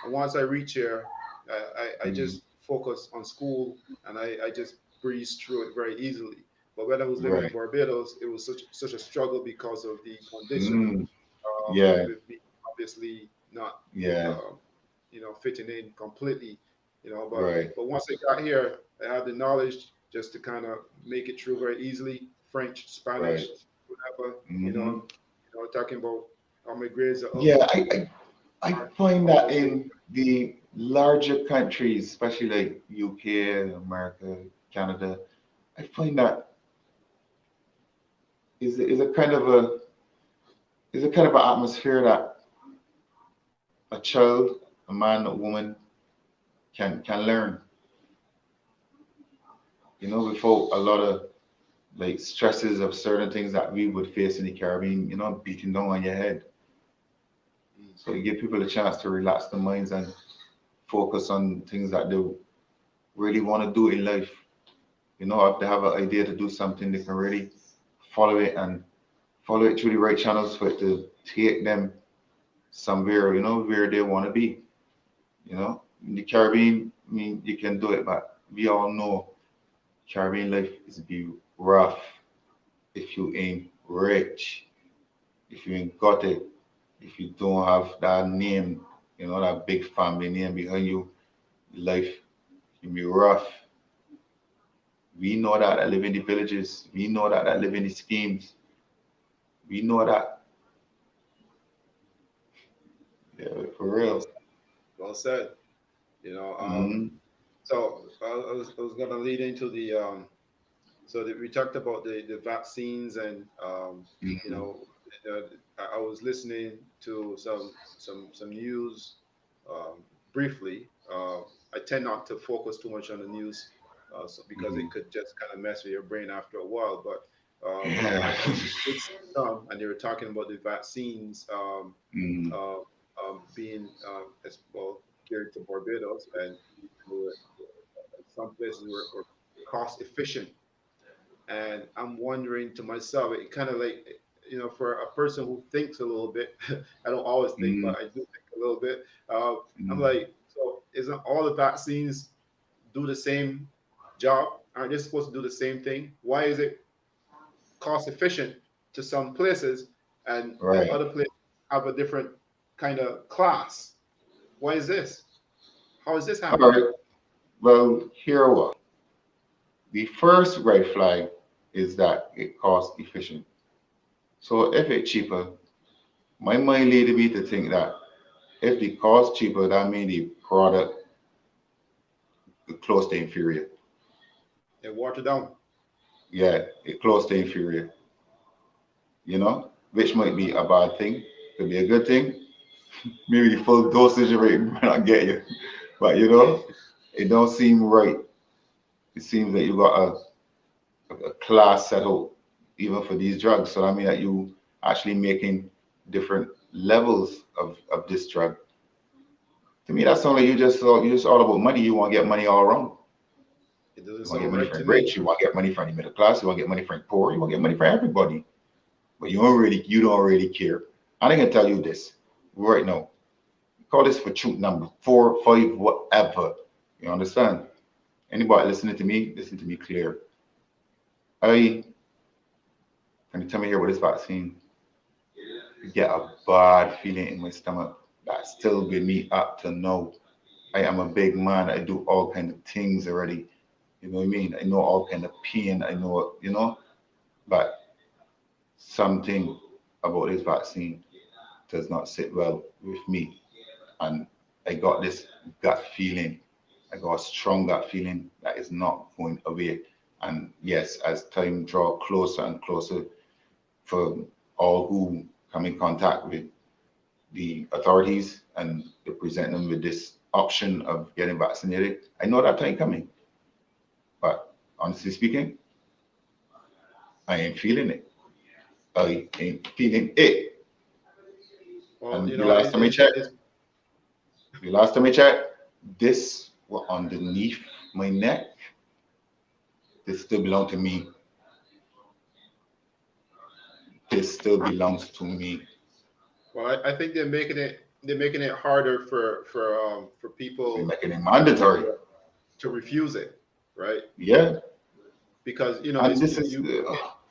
once I reached here, I mm. just focused on school and I just breezed through it very easily. But when I was living in Right. Barbados, it was such a struggle because of the condition, Mm, yeah. with me obviously not, Yeah. um, fitting in completely, Right. but once I got here, I had the knowledge just to kind of make it through very easily. French, Right. Spanish, whatever, Hmm. talking about how my grades are up, Yeah. I find all that those things. in the larger countries, especially like UK, America, Canada, I find that is a kind of an atmosphere that a child, a man, a woman can learn, without a lot of like stresses of certain things that we would face in the Caribbean, beating down on your head. Mm. So you give people a chance to relax their minds and focus on things that they really want to do in life. If they have an idea to do something, they can really follow it and follow it through the right channels for it to take them somewhere, where they want to be. In the Caribbean, I mean, you can do it, but we all know Caribbean life is be rough if you ain't rich, if you ain't got it, if you don't have that name, that big family name behind you, life can be rough. We know that live in the villages. We know that live in the schemes. We know that. Yeah, for Well, real. well said. You know, Mm-hmm. so I was going to lead into the so that we talked about the vaccines and you Mm-hmm. know I was listening to some news briefly. I tend not to focus too much on the news, because Mm-hmm. it could just kind of mess with your brain after a while. But Yeah. I did see some, and they were talking about the vaccines Mm-hmm. uh, being as well geared to Barbados, and some places were cost efficient. And I'm wondering to myself, it kind of like, for a person who thinks a little bit, I don't always think, Mm-hmm. but I do think a little bit. I'm Mm-hmm. like, so isn't all the vaccines do the same job? Aren't they supposed to do the same thing? Why is it cost efficient to some places and Right. other places have a different kind of class? Why is this? How is this All happening? right. Well, here what? The first red flag is that it costs efficient. So if it's cheaper, my mind lead me to think that if the cost cheaper, that means the product close to inferior. They water down. Yeah, it close to inferior, which might be a bad thing, could be a good thing. maybe the full dosage rate might not get you, but you know, it don't seem right. It seems that you got a class set out even for these drugs. So I mean that you actually making different levels of this drug. To me, that sounds like you just all about money. You want to get money all around. It doesn't You want to get sound money right from to the me. rich. You want to get money from the middle class. You want to get money from the poor. You want to get money from everybody. But you don't really care. I can tell you this right now. Call this for truth number 4, 5, whatever. You understand? Anybody listening to me, listen to me clear. I Can you tell me here what this vaccine? Get a bad feeling in my stomach that still with me up to now. I am a big man. I do all kind of things already. You know what I mean? I know all kind of pain. I know, but something about this vaccine does not sit well with me. And I got this gut feeling. I got a strong gut feeling that is not going away. And yes, as time draw closer and closer for all who come in contact with the authorities and they present them with this option of getting vaccinated, I know that time coming. But honestly speaking, I ain't feeling it. I ain't feeling it. Well, And the last time I checked, this was underneath my neck. This still belong to me. This still belongs to me. well, I think they're making it harder for They're people making it mandatory. to refuse it, right? Yeah. Because And it's this is,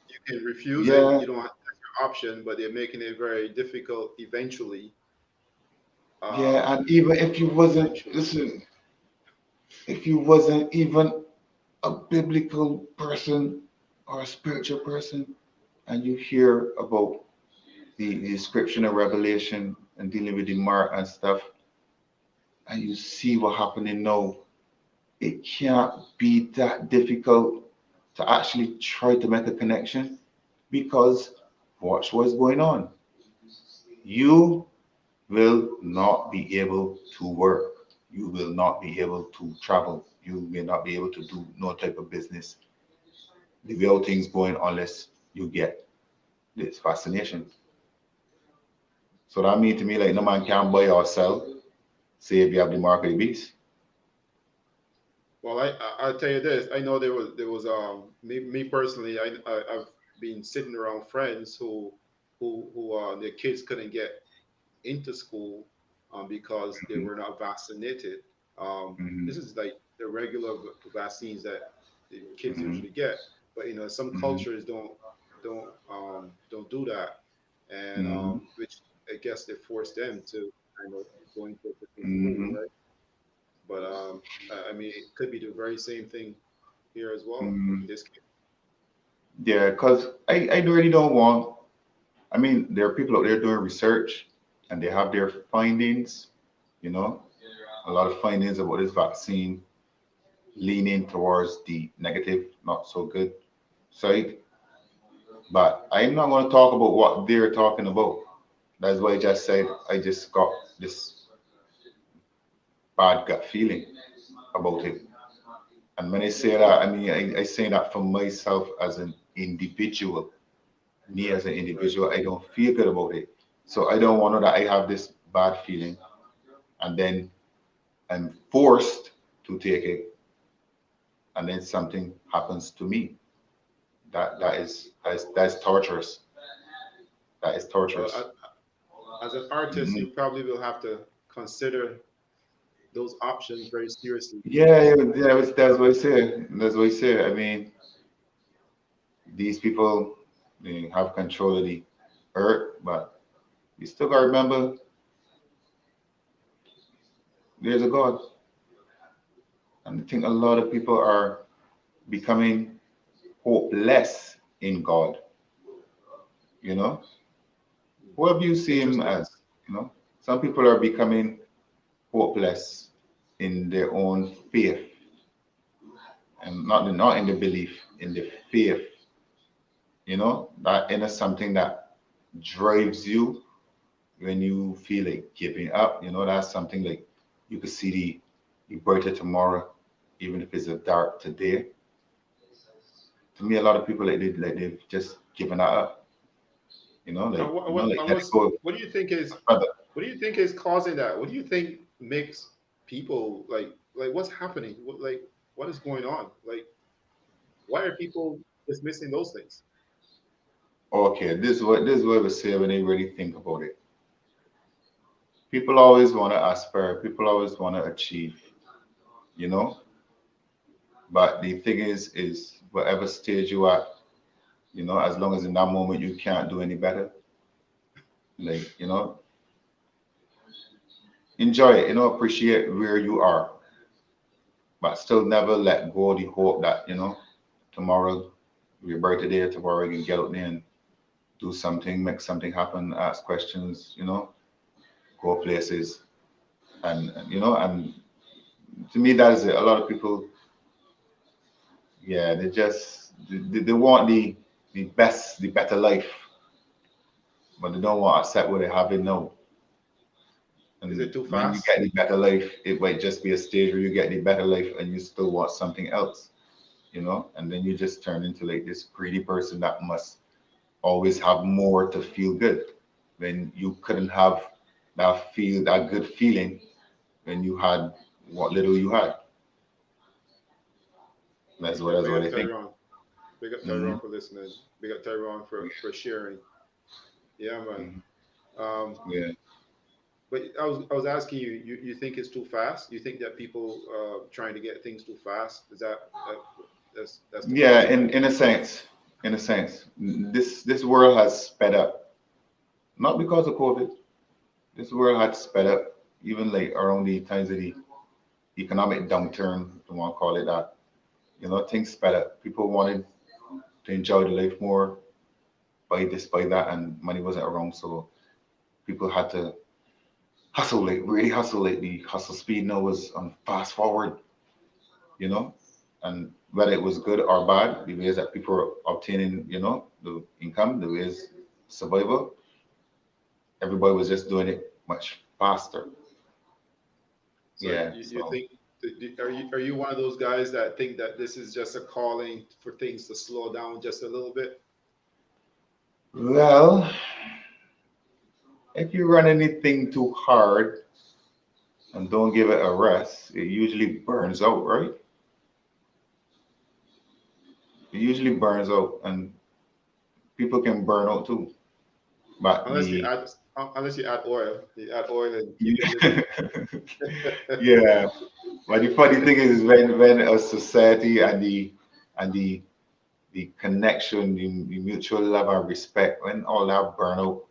you can refuse it. yeah, You don't have your option, but they're making it very difficult eventually. yeah. Um, And even if you wasn't, eventually. listen, if you wasn't even a biblical person or a spiritual person, and you hear about the description of Revelation and dealing with the mark and stuff, and you see what happening now, it can't be that difficult to actually try to make a connection because watch what's going on. You will not be able to work. You will not be able to travel. You may not be able to do no type of business. The real things going unless you get this fascination. So that means to me like no man can buy or sell, say if you have the mark of the beast. Well, I'll tell you this. I know there was me personally. I've been sitting around friends who their kids couldn't get into school because they Mhm, were not vaccinated. mhm, This is like the regular vaccines that the kids mhm, usually get, but some mhm, cultures don't do that, and mhm, which I guess they force them to kind of go into a different school, mhm, right? But I mean, it could be the very same thing here as well in mhm. this case. Yeah, because I really don't want. I mean, there are people out there doing research, and they have their findings. You know, a lot of findings about this vaccine leaning towards the negative, not so good side. But I'm not going to talk about what they're talking about. That's why I just said I just got this bad gut feeling about it. And when I say that, I mean I say that for myself as an individual. Me as Right, an right. individual, I don't feel good about it. So I don't want that I have this bad feeling and then I'm forced to take it and then something happens to me. Well, That's torturous. That is well, torturous. as an artist, Mhm. you probably will have to consider those options very seriously. Yeah, yeah, yeah, that's what I say. That's what I say. I mean, these people they have control of the earth, but you still gotta remember there's a God. And I think a lot of people are becoming hopeless in God, you know? Whoever you see him Interesting. as, you know? Some people are becoming hopeless in their own faith and not in the belief, in the faith, you know? That is something that drives you when you feel like giving up, that's something like you could see the brighter tomorrow, even if it's a dark today. To me, a lot of people they've just given that up, Now, like let it go what do you think is further. causing that? What do you think makes people what's happening? What is going on? Why are people dismissing those things? Okay, this is what we say when they really think about it. People always want to aspire. People always want to achieve, you know. But the thing is whatever stage you at, as long as in that moment you can't do any better, like enjoy it. Appreciate where you are, but still never let go of the hope that tomorrow your birthday, tomorrow you can get out there and do something, make something happen, ask questions, go places, and to me that is it. A lot of people, yeah, they want the best, the better life, but they don't want to accept what they have in now. Is And it too when you fast? get the better life, it might just be a stage where you get the better life and you still want something else, and then you just turn into like this greedy person that must always have more to feel good when you couldn't have that good feeling when you had what little you had. Yeah, That's big what up I think. Tyrone. Big up Hmm. Tyrone for listening. Big up Tyrone for sharing. Yeah, man. Hmm. Um, Yeah. but I was asking you, you think it's too fast? You think that people trying to get things too fast? Is that's the Yeah, cause of it? in a sense, this world has sped up, not because of COVID. This world had sped up, even like around the times of the economic downturn, if you want to call it that. Things sped up. People wanted to enjoy the life more, buy this, buy that, and money wasn't around, so people had to hustle, like really hustle. Like the hustle speed now was on fast forward, you know, and whether it was good or bad, the ways that people were obtaining, the income, the ways survival, everybody was just doing it much faster. So Yeah, you so think are you one of those guys that think that this is just a calling for things to slow down just a little bit? well, if you run anything too hard and don't give it a rest, it usually burns out, right? It usually burns out, and people can burn out too. But Unless you the add you add oil and keep it living. yeah, but the funny thing is when a society and the connection, the mutual love and respect, when all that burn out,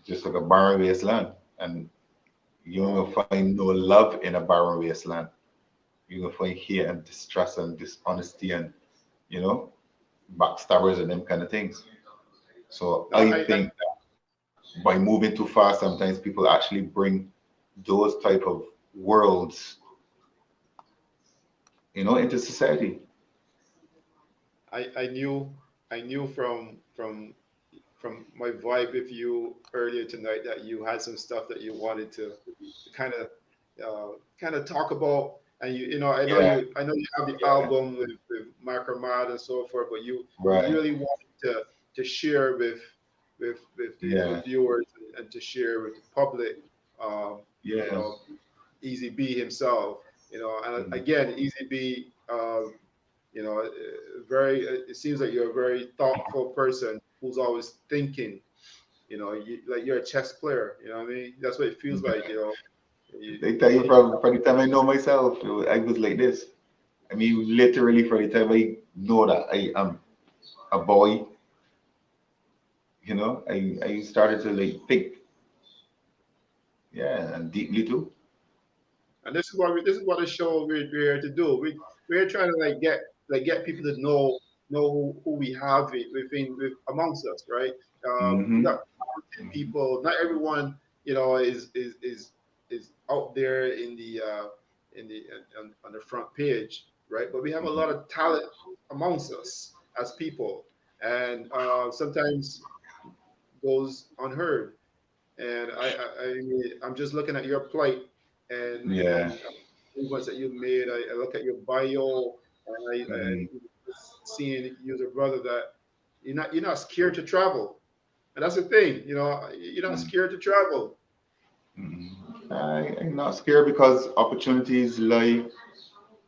just like a barren wasteland, and you ain't Oh, gonna find no love in a barren wasteland. You're gonna find hate and distrust and dishonesty and you know backstabbers and them kind of things. So no, I think by moving too fast, sometimes people actually bring those type of worlds, into society. I knew from my vibe with you earlier tonight that you had some stuff that you wanted to kind of talk about. And Yeah, I know you have the yeah, album with Macromad and so forth, but you right. really wanted to share with the Yeah, viewers and to share with the public, um, you yeah. know EZB himself, and Mhm. again, EZB, it seems like you're a very thoughtful person who's always thinking, like you're a chess player, you know what I mean? That's what it feels like, you, They tell you from the time I know myself, I was like this. I mean, literally from the time I know that I am a boy, I started to like think, yeah, and deeply too. and this is what the show we're here to do. We're trying to get people to know who we have amongst us, right? We Hmm. got talented people. Not everyone, is out there on the front page, right? But we have a lot of talent amongst us as people, and sometimes goes unheard. And I'm just looking at your plight Yeah. and movements that you've made. I look at your bio, and Mhm. seeing you as a brother that you're not scared to travel, and that's the thing. You're not Mhm. scared to travel. Mhm. I'm not scared because opportunities lie.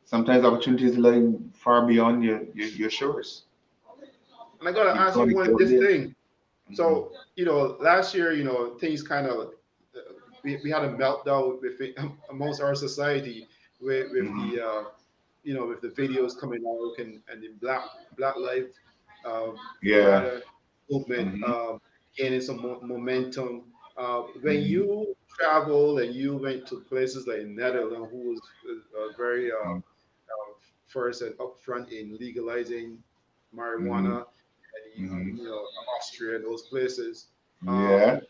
Sometimes opportunities lie far beyond your shores. And I gotta You ask you gotta one go this there. thing. Mhm. So last year, things kind of we had a meltdown amongst our society with Mhm. with the videos coming out and the Black Lives Yeah. Matter movement Mhm. gaining some momentum. When Mhm. you travel and you went to places like Netherlands, who was very first and upfront in legalizing Mhm. marijuana, and Mhm. Austria and those places. Yeah.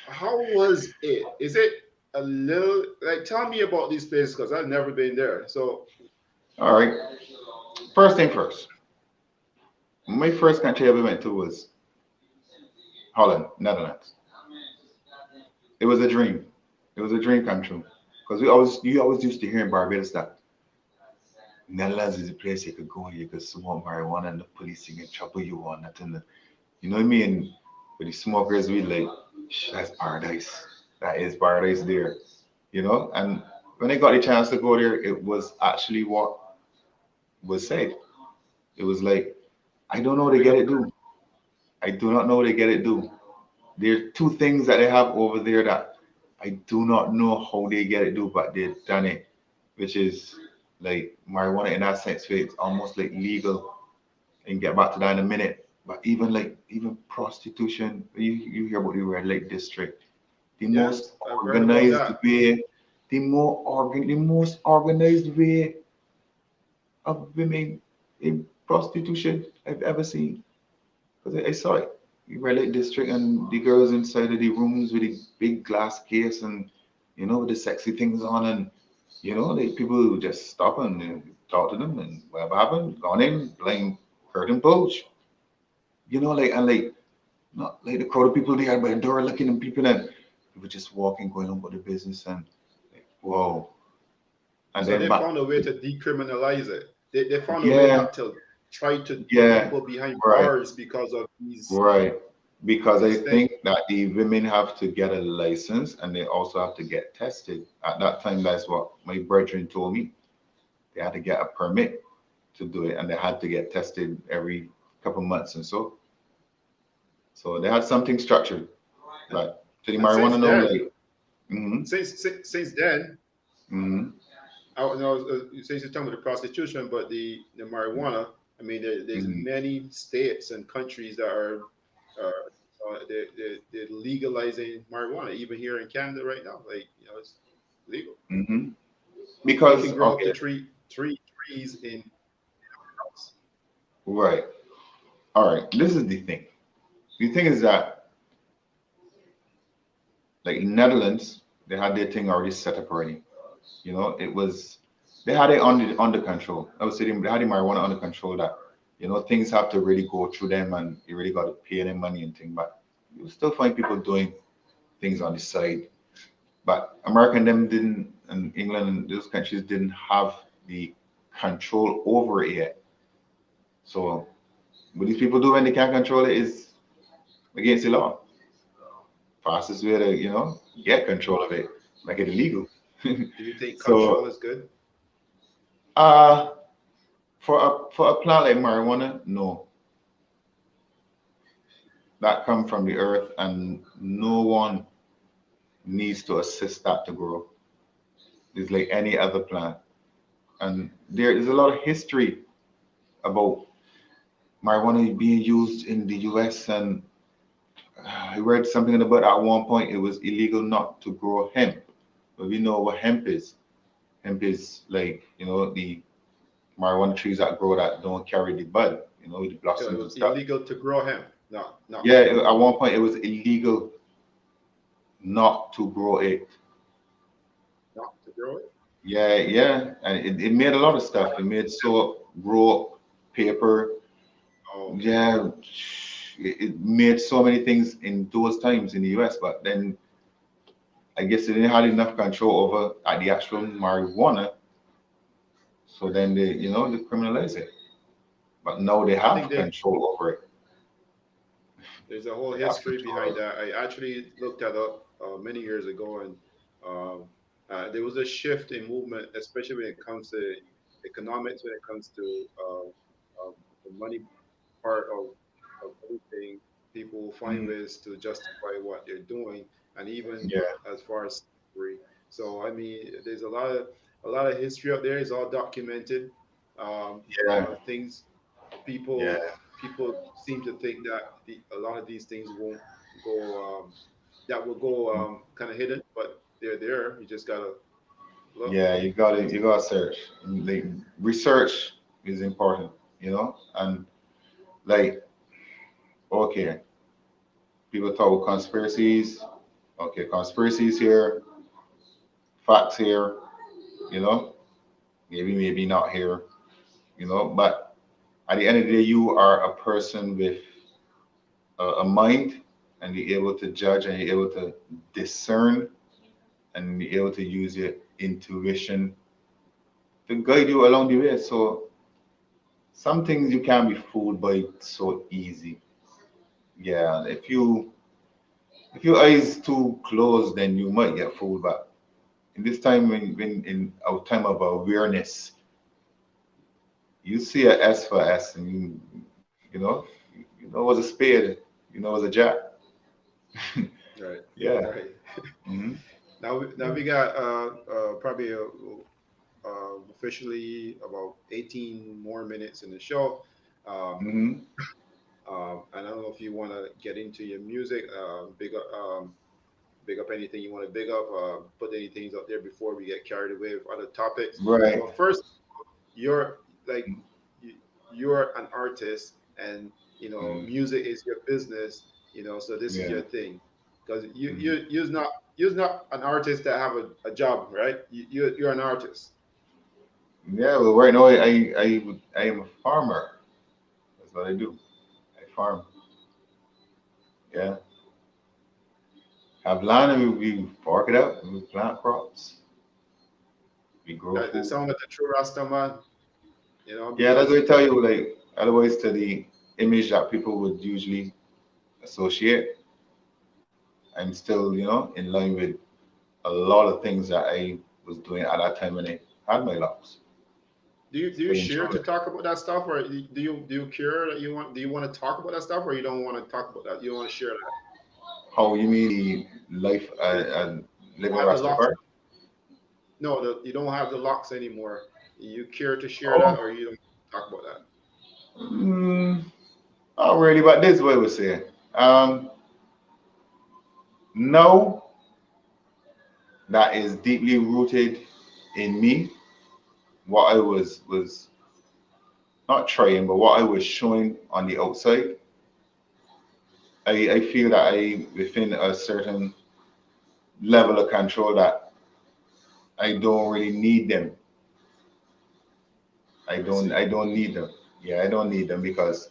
How was it? Is it a little like tell me about these places because I've never been there. So All right. First thing first. My first country I ever went to was Holland, Netherlands. It was a dream. It was a dream come true. Because you always used to hear in Barbados that Netherlands is a place you could go and you could smoke marijuana and the police can trouble you or nothing. You know what I mean? With the smokers, we like, that's paradise. That is paradise there. And when I got the chance to go there, it was actually what was said. It was like, I don't know how they big get up. it do. I do not know how they get it do. There are two things that they have over there that I do not know how they get it do, but they've done it, which is like marijuana in that sense, where it's almost like legal and get back to that in a minute. But even prostitution, you hear about the red light district, the most Yes, I've heard about organized that. way, the most organized way of women in prostitution I've ever seen. Because I saw it. The red light district and the girls inside of the rooms with the big glass case and with the sexy things on and like people would just stop and talk to them and whatever happened, gone in, blind curtain bulge. Like and like not like the crowd of people there by the door looking and people just walking, going on about their business and like, whoa. And So then they but found a way to decriminalize it. They found a way yeah, not to try to put yeah, people behind right, bars because of right. Because I these things. think that the women have to get a license and they also have to get tested. At that time, that's what my brethren told me. They had to get a permit to do it and they had to get tested every couple months and so. So they had something structured. And, But to the and since marijuana know then, like mm-hmm, since then, mm-hmm, I don't know, since you're talking about the prostitution, but the marijuana, I mean, there's mm-hmm, many states and countries that are they're legalizing marijuana, even here in Canada right now. Like, it's legal. mm-hmm. You Because can grow up okay, to three trees in your house. right. All right. This is the thing. The thing is that like in Netherlands, they had their thing already set up already. It was they had it under control. I would say they had the marijuana under control that things have to really go through them and you really got to pay them money and thing. But you still find people doing things on the side. But America and them didn't, and England and those countries didn't have the control over it yet. So what these people do when they can't control it is against the law. Fastest way to get control of it, make it illegal. Do you think So control is good? uh for a plant like marijuana, no, that come from the earth, and no one needs to assist that to grow. It's like any other plant, and there is a lot of history about marijuana being used in the U.S. and I read something in the book at one point it was illegal not to grow hemp, but we know what hemp is. Hemp is like the marijuana trees that grow that don't carry the bud, with the So it blossoms and was stuff. illegal to grow hemp, not Yeah, to grow at it. one point it was illegal not to grow it. Not to grow it. Yeah, yeah, and it made a lot of stuff. It made soap, rope, paper. Oh, okay. Yeah, it made so many things in those times in the US, but then I guess they didn't have enough control over the actual marijuana, so then they criminalize it. But now they I think have they control over it. there's a whole They have history control behind over that. I actually looked that up many years ago, and there was a shift in movement, especially when it comes to economics, when it comes to the money part of everything. People it. find ways to justify what they're doing, and even Yeah, as far as slavery. So I mean, there's a lot of history out there. It's all documented. A yeah, lot of things yeah, people seem to think that a lot of these things won't go that will go kind of hidden, but they're there. You just gotta look. yeah. You gotta search. Like research is important, and like okay, people talk about conspiracies. Okay, conspiracies here, facts here, you know, maybe not here, but at the end of the day, you are a person with a mind, and you're able to judge, and you're able to discern, and you're able to use your intuition to guide you along the way. So some things you can't be fooled by so easy. Yeah, if your eyes too closed, then you might get fooled. But in this time, when in our time of awareness, you see a S for S, and you know it was a spade, you know it was a jack. Right, Yeah. right. Hmm. Now we got probably officially about 18 more minutes in the show. Um, Hmm. and I don't know if you want to get into your music, big up anything you want to big up, put anything out there before we get carried away with other topics. Right. But first, you're like you, you're an artist, and Mm. music is your business. So this is Yeah. your thing, because Hmm. you're not an artist that have a job, right? You're an artist. Yeah. Well, right now I am a farmer. That's what I do. I farm. Yeah. Have land, and we fork it up, and we plant crops. We grow That food. sound like the true Rasta man, Yeah, that's because what I tell you. Like otherwise, to the image that people would usually associate, I'm still, in line with a lot of things that I was doing at that time when I had my locks. do you Still share enjoy to it. talk about that stuff, or do you care that do you want to talk about that stuff, or you don't want to talk about that? You don't want to share that. How you mean the life You and living have the locks. Rastafari? No, you don't have the locks anymore. You care to share that, Oh, or you don't talk about that? mm, not really, but this is what I was saying. Um, no, that is deeply rooted in me. What I was not trying, but what I was showing on the outside, I feel that I within a certain level of control that I don't really need them. I see. I don't need them. Yeah, I don't need them because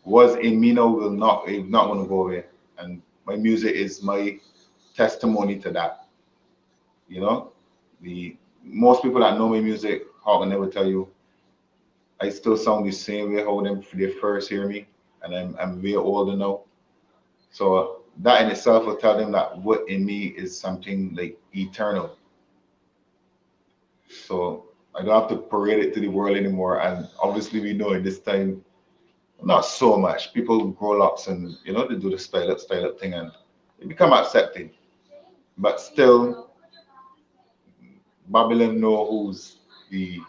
what's in me now will not it's not gonna go away. And my music is my testimony to that. You know? The most people that know my music, how can never tell you I still sound the same way how them they first hear me, and I'm way older now. So that in itself will tell them that what in me is something like eternal. So I don't have to parade it to the world anymore. And obviously, we know in this time, not so much. People grow locks and they do the style up thing, and they become accepted. But still, Babylon know who's the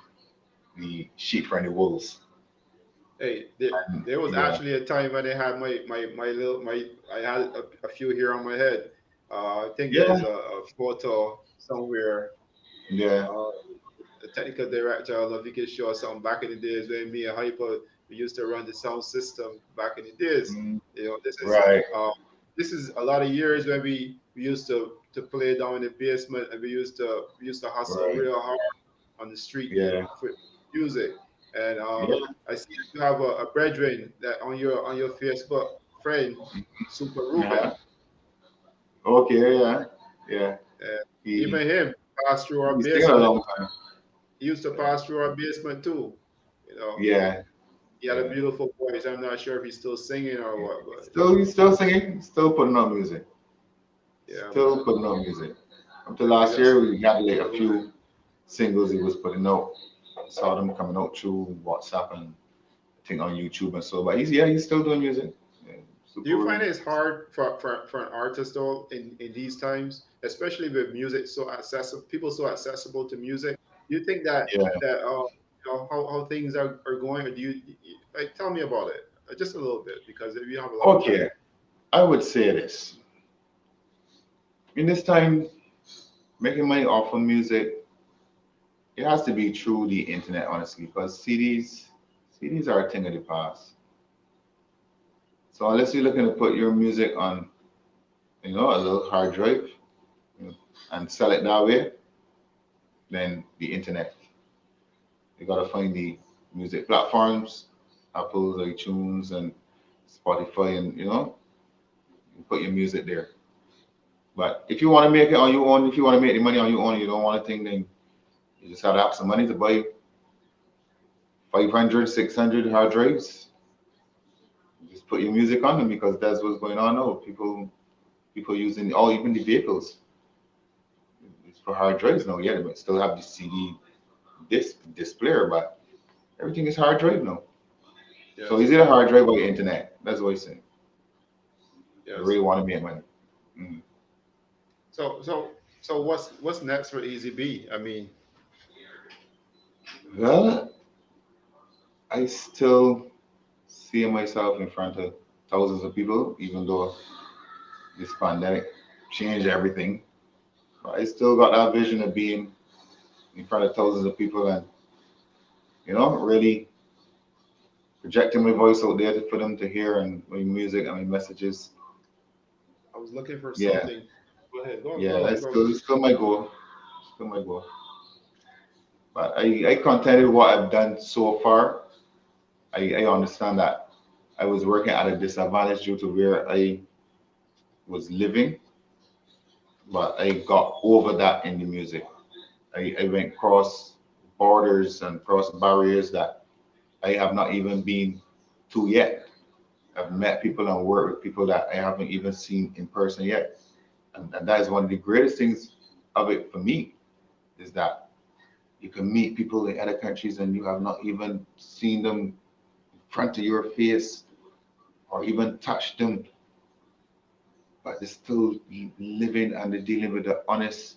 sheep from the wolves. Hey, there was Yeah, actually a time when I had I had a few here on my head. I think there's yeah, a photo somewhere. yeah. Uh, the technical director, I don't know if you can show us something back in the days when me and Hyper we used to run the sound system back in the days. Mm, You know, right. um, this is a lot of years when we used to play down in the basement, and we used to hustle Right. real hard on the street Yeah. for music. And Yeah. I see you have a brethren that on your Facebook friend, Super Ruben. Uh-huh. Okay, yeah, yeah. Uh, He even him passed through our he's taking a basement. long time. He used to Yeah, pass through our basement too. You know, yeah, he had a yeah. beautiful voice. I'm not sure if he's still singing or what, but He's still singing. He's still putting out music. yeah, Still man. putting out music. Up to Big last up year, we had like Super a Ruben. few singles he was putting out. Saw them coming out through WhatsApp and I think on YouTube and so. But he's still doing music. Yeah, Do super you find Ruben. it's hard for an artist though in these times, especially with music so accessible, people so accessible to music? Do you think that Yeah. how things are going, or do like tell me about it just a little bit because if you have a lot of time. Okay. I would say this. In this time, making money off of music, it has to be through the internet, honestly, because CDs are a thing of the past. So unless you're looking to put your music on, a little hard drive, you know, and sell it that way, then the internet. You gotta find the music platforms, Apple, iTunes, and Spotify, and you put your music there. But if you want to make it on your own, if you want to make the money on your own, you don't want to think, then you just have to have some money to buy 500, 600 hard drives. Just put your music on them because that's what's going on now. People using all even the vehicles. It's for hard drives now. Yeah, they might still have the CD disc player, but everything is hard drive now. So Yes, is it a hard drive or the internet? That's what I say. I yes. really want to make money. Mm. So what's next for EZB? I mean, Well, I still see myself in front of thousands of people, even though this pandemic changed everything. But I still got that vision of being in front of thousands of people and, really projecting my voice out there for them to hear and my music and my messages. I was looking for Yeah, something. Go ahead. yeah, Go that's go. still my goal. Still my goal. But I contented with what I've done so far. I understand that I was working at a disadvantage due to where I was living, but I got over that in the music. I went cross borders and cross barriers that I have not even been to yet. I've met people and worked with people that I haven't even seen in person yet. And that is one of the greatest things of it for me is that you can meet people in other countries and you have not even seen them in front of your face or even touched them, but they're still living and they're dealing with the honest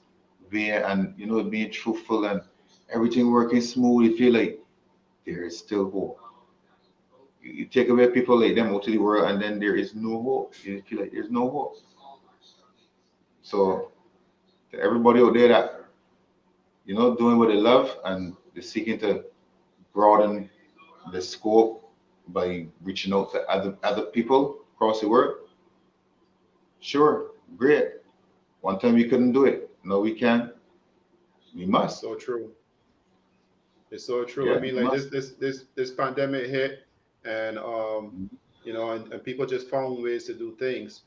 way and being truthful and everything working smooth. You feel like there is still hope. You take away people like them out to the world and then there is no hope. You feel like there's no hope. So to everybody out there that doing what they love and they're seeking to broaden the scope by reaching out to other people across the world, sure, great. One time we couldn't do it. No, we can. We It's must. so true. It's so true. I Yeah, mean, we like must. this pandemic hit, and and people just found ways to do things.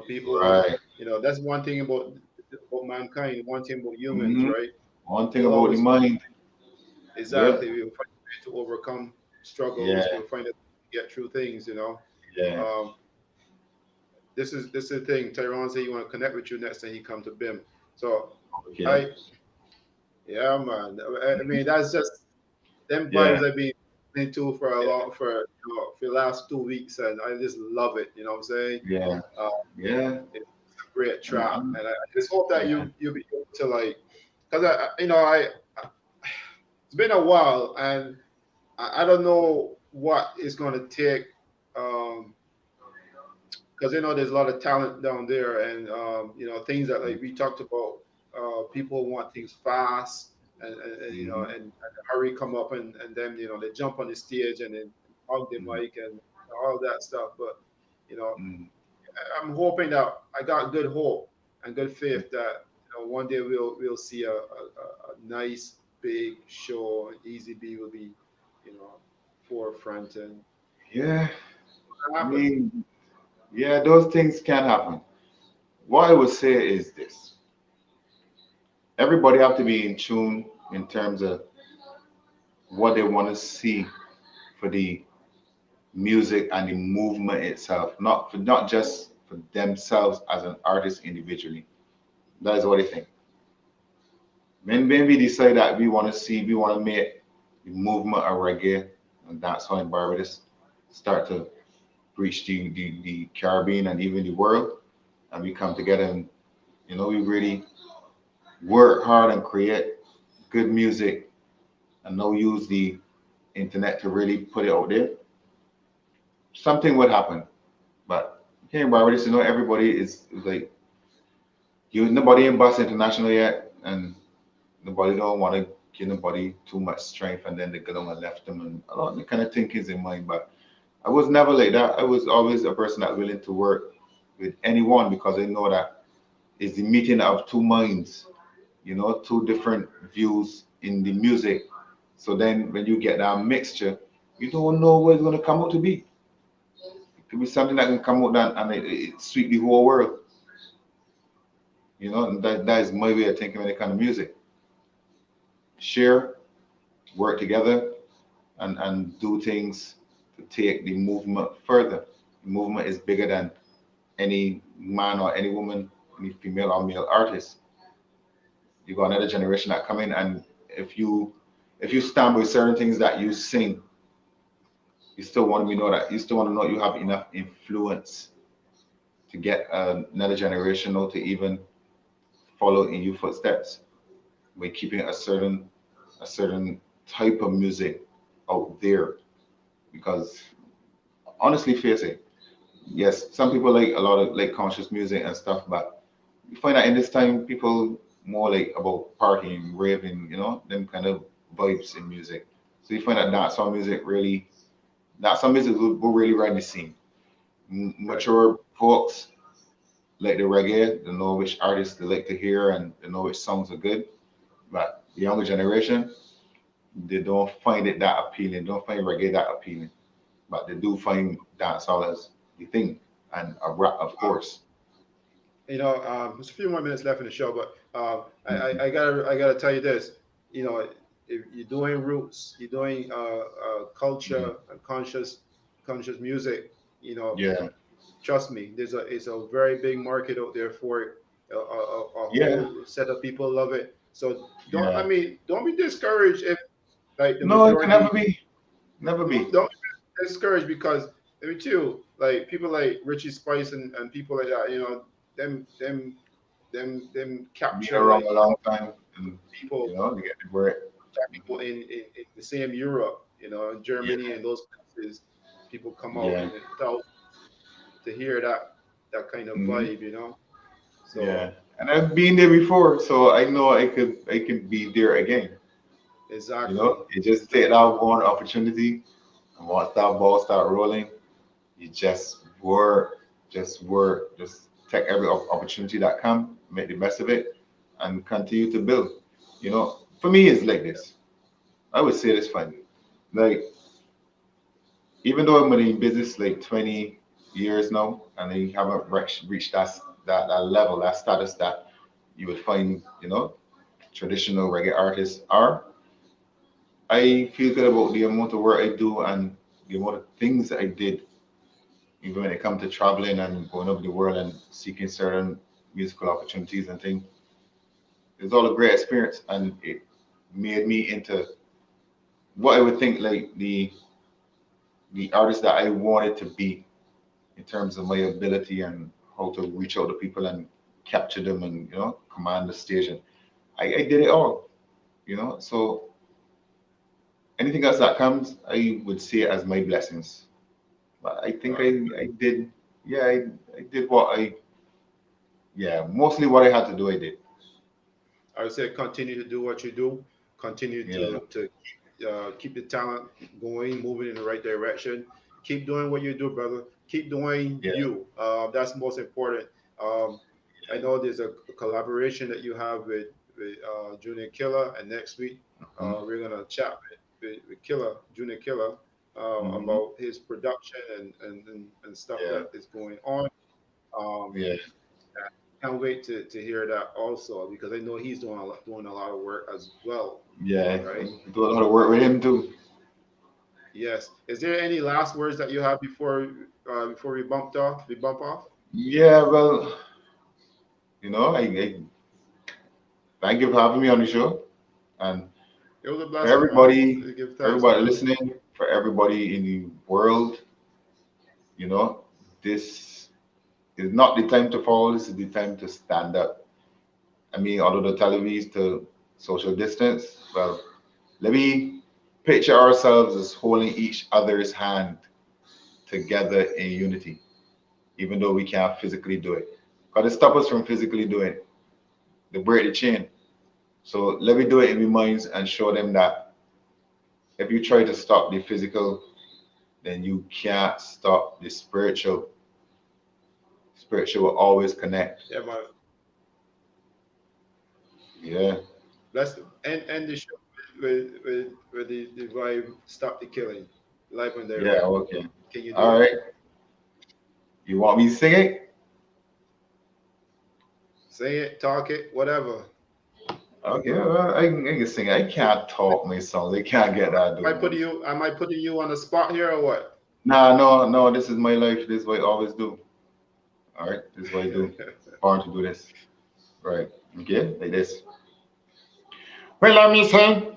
People, Right. that's one thing about mankind. One thing about humans, hmm right? One thing We'll about the always mind. Yep. exactly we'll find a way to overcome Yeah. struggles. We'll find a way to get through things. Yeah. Um, this is the thing. Tyrone said he want to connect with you next time he come to BIM. So Okay. I yeah man. I mean that's just them Yeah. vibes I've been into for for the last 2 weeks, and I just love it. You know what I'm saying? Yeah. Uh, Yeah. it's a great And track, and I just hope that yeah. you'll be able to like, because it's been a while, and I don't know what it's going to take, because there's a lot of talent down there, and things that like we talked about. People want things fast, and hmm and hurry come up, and then they jump on the stage and then hug the mic and all that stuff. But you know, hmm I'm hoping that I got good hope and good faith that one day we'll see a nice big show. Easy B will be forefront and Yeah. I happen. mean, Yeah, those things can happen. What I would say is this: everybody have to be in tune in terms of what they want to see for the music and the movement itself, not just for themselves as an artist individually. That is what I think. When we decide that we want to make the movement of reggae and dancehall in Barbados start to reach the Caribbean and even the world, and we come together and we really work hard and create good music and now use the internet to really put it out there, something would happen. But here in Barbados, everybody is like nobody in Boston International yet, and nobody don't want to give nobody too much strength, and then they go down and left them, and a lot of the kind of thinkings in mind. But I was never like that. I was always a person that willing to work with anyone because I know that it's the meeting of two minds, two different views in the music. So then when you get that mixture, you don't know what it's going to come out to be. It could be something that can come out and it sweep the whole world. And that is my way of thinking when it comes to music. Share, work together, and do things to take the movement further. The movement is bigger than any man or any woman, any female or male artist. You got another generation that come in, and if you if you stand with certain things that you sing, you still want to know that you still want to know you have enough influence to get another generation or to even follow in your footsteps by keeping a certain type of music out there. Because honestly, face it, yes, some people like a lot of like conscious music and stuff, but you find that in this time people more like about partying, raving, them kind of vibes in music. So you find that dancehall music will really run the scene. Right. Mature folks like the reggae, they know which artists they like to hear and they know which songs are good. But the younger generation, they don't find it that appealing, don't find reggae that appealing. But they do find dancehall as the thing, and a rap, of course. There's a few more minutes left in the show, but Mhm. I gotta tell you this. If you're doing roots, you're doing Mhm. culture and conscious music. Yeah, Trust me, it's a very big market out there for it. A yeah, whole set of people love it. So yeah. don't be discouraged if like the No, it can never majority. be, never be. Don't be discouraged because let me tell you, like people like Richie Spice and people like that. Them Been capture around like a long time, and people they get the word. people in the same Europe, Germany Yeah, and those places. People come out yeah, in thousands to hear that kind of hmm vibe. yeah. So And I've been there before, so I know I could be there again. exactly, It just take exactly, that one opportunity, and once that ball start rolling, you just take every opportunity that come, make the best of it, and continue to build. For me, it's like this. I would say this funny. Like, even though I'm in business like 20 years now, and I haven't reached that level, that status that you would find, traditional reggae artists are, I feel good about the amount of work I do and the amount of things I did, even when it comes to traveling and going over the world and seeking certain musical opportunities and things. It was all a great experience, and it made me into what I would think like the artist that I wanted to be in terms of my ability and how to reach out to people and capture them and command the stage. And I did it all. So anything else that comes, I would see it as my blessings. But I think right. I did, yeah, I did what yeah, mostly what I had to do, I did. I would say continue to do what you do. Continue Yeah, keep the talent going, moving in the right direction. Keep doing what you do, brother. Keep doing yeah, you. That's most important. Um, I know there's a collaboration that you have with Junior Killer, and next week mhm, we're gonna chat with Killer, Junior Killer. about his production and stuff Yeah, that is going on. Um, yeah, can't wait to hear that also because I know he's doing a lot of work as well, yeah. right? Do a lot of work with him too. Yes. Is there any last words that you have before we bump off? Yeah, well, I thank you for having me on the show, and It was a for blessing, man. everybody, Give for thanks, everybody man. listening, for everybody in the world, you know, this is not the time to fall. This is the time to stand up. I mean, although the television to social distance, well, let me picture ourselves as holding each other's hand together in unity, even though we can't physically do it. Because it stops us from physically doing it, the break the chain. So let me do it in my minds and show them that if you try to stop the physical, then you can't stop the spiritual. Spiritual will always connect. Yeah, man. Yeah. Let's end the show with the vibe. Stop the killing. Live and Yeah. direct. Okay. Can you do All it? right. You want me to sing it? Say it, talk it, whatever. Okay. Well, I can sing it. I can't talk my songs. I can't get that doing, man. Am I putting you on the spot here or what? Nah, no, no. This is my life. This is what I always do. All right. This is what I do. Born to do this. Right. Okay. Like this. Well, let me say,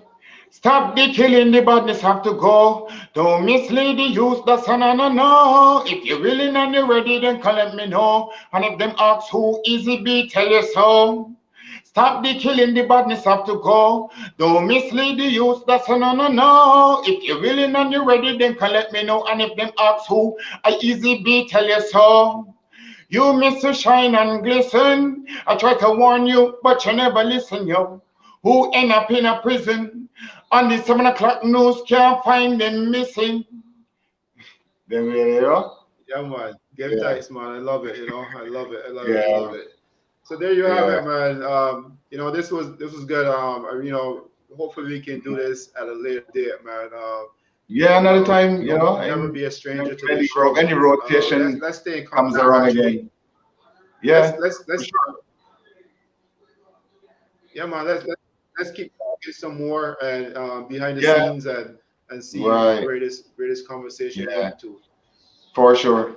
stop the killing, the badness have to go. Don't mislead the youth, that's no, no, no. If you're willing and you're ready, then call let me know. And if them ask who EZB, tell you so. Stop the killing, the badness have to go. Don't mislead the youth, that's no, no, no. If you're willing and you're ready, then call let me know. And if them ask who I EZB, tell you so. You miss to shine and glisten. I try to warn you, but you never listen, yo. Who end up in a prison? On the 7 o'clock news, can't find them missing. Then we are. Yeah, man. Give Yeah. thanks, man. I love it. I love it. I love it. I love Yeah. it. So there you have Yeah. it, man. This was good. Hopefully we can do this at a later date, man. Yeah. Another time, Don't never and be a stranger to this any show. rotation Let's stay in comes contact. around Actually, again. Yeah. For let's sure. yeah, man. Let's keep talking some more and behind the Yeah. scenes and see Right. where this conversation Yeah. lead to. For sure.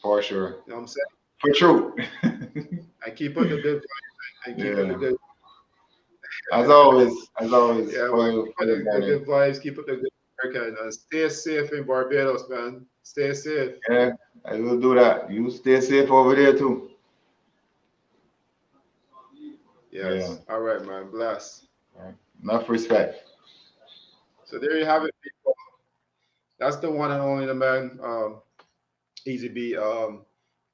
For sure. You know what I'm saying? For true. And keep up the good and keep up the Yeah. good. As always. As always. Yeah, man. Fire, Keep up fire the burning. good vibes. Keep up the good work and stay safe in Barbados, man. Stay safe. Yeah. I will do that. You stay safe over there too. Yeah. Yes. All right, man. Bless. All right. Enough respect. So there you have it, people. That's the one and only the man, Easy B,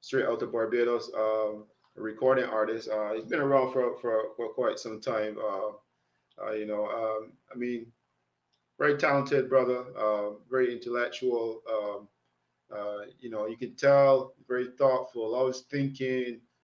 straight out of Barbados, a recording artist. He's been around for quite some time. I mean, very talented brother, very intellectual. You can tell, very thoughtful, always thinking,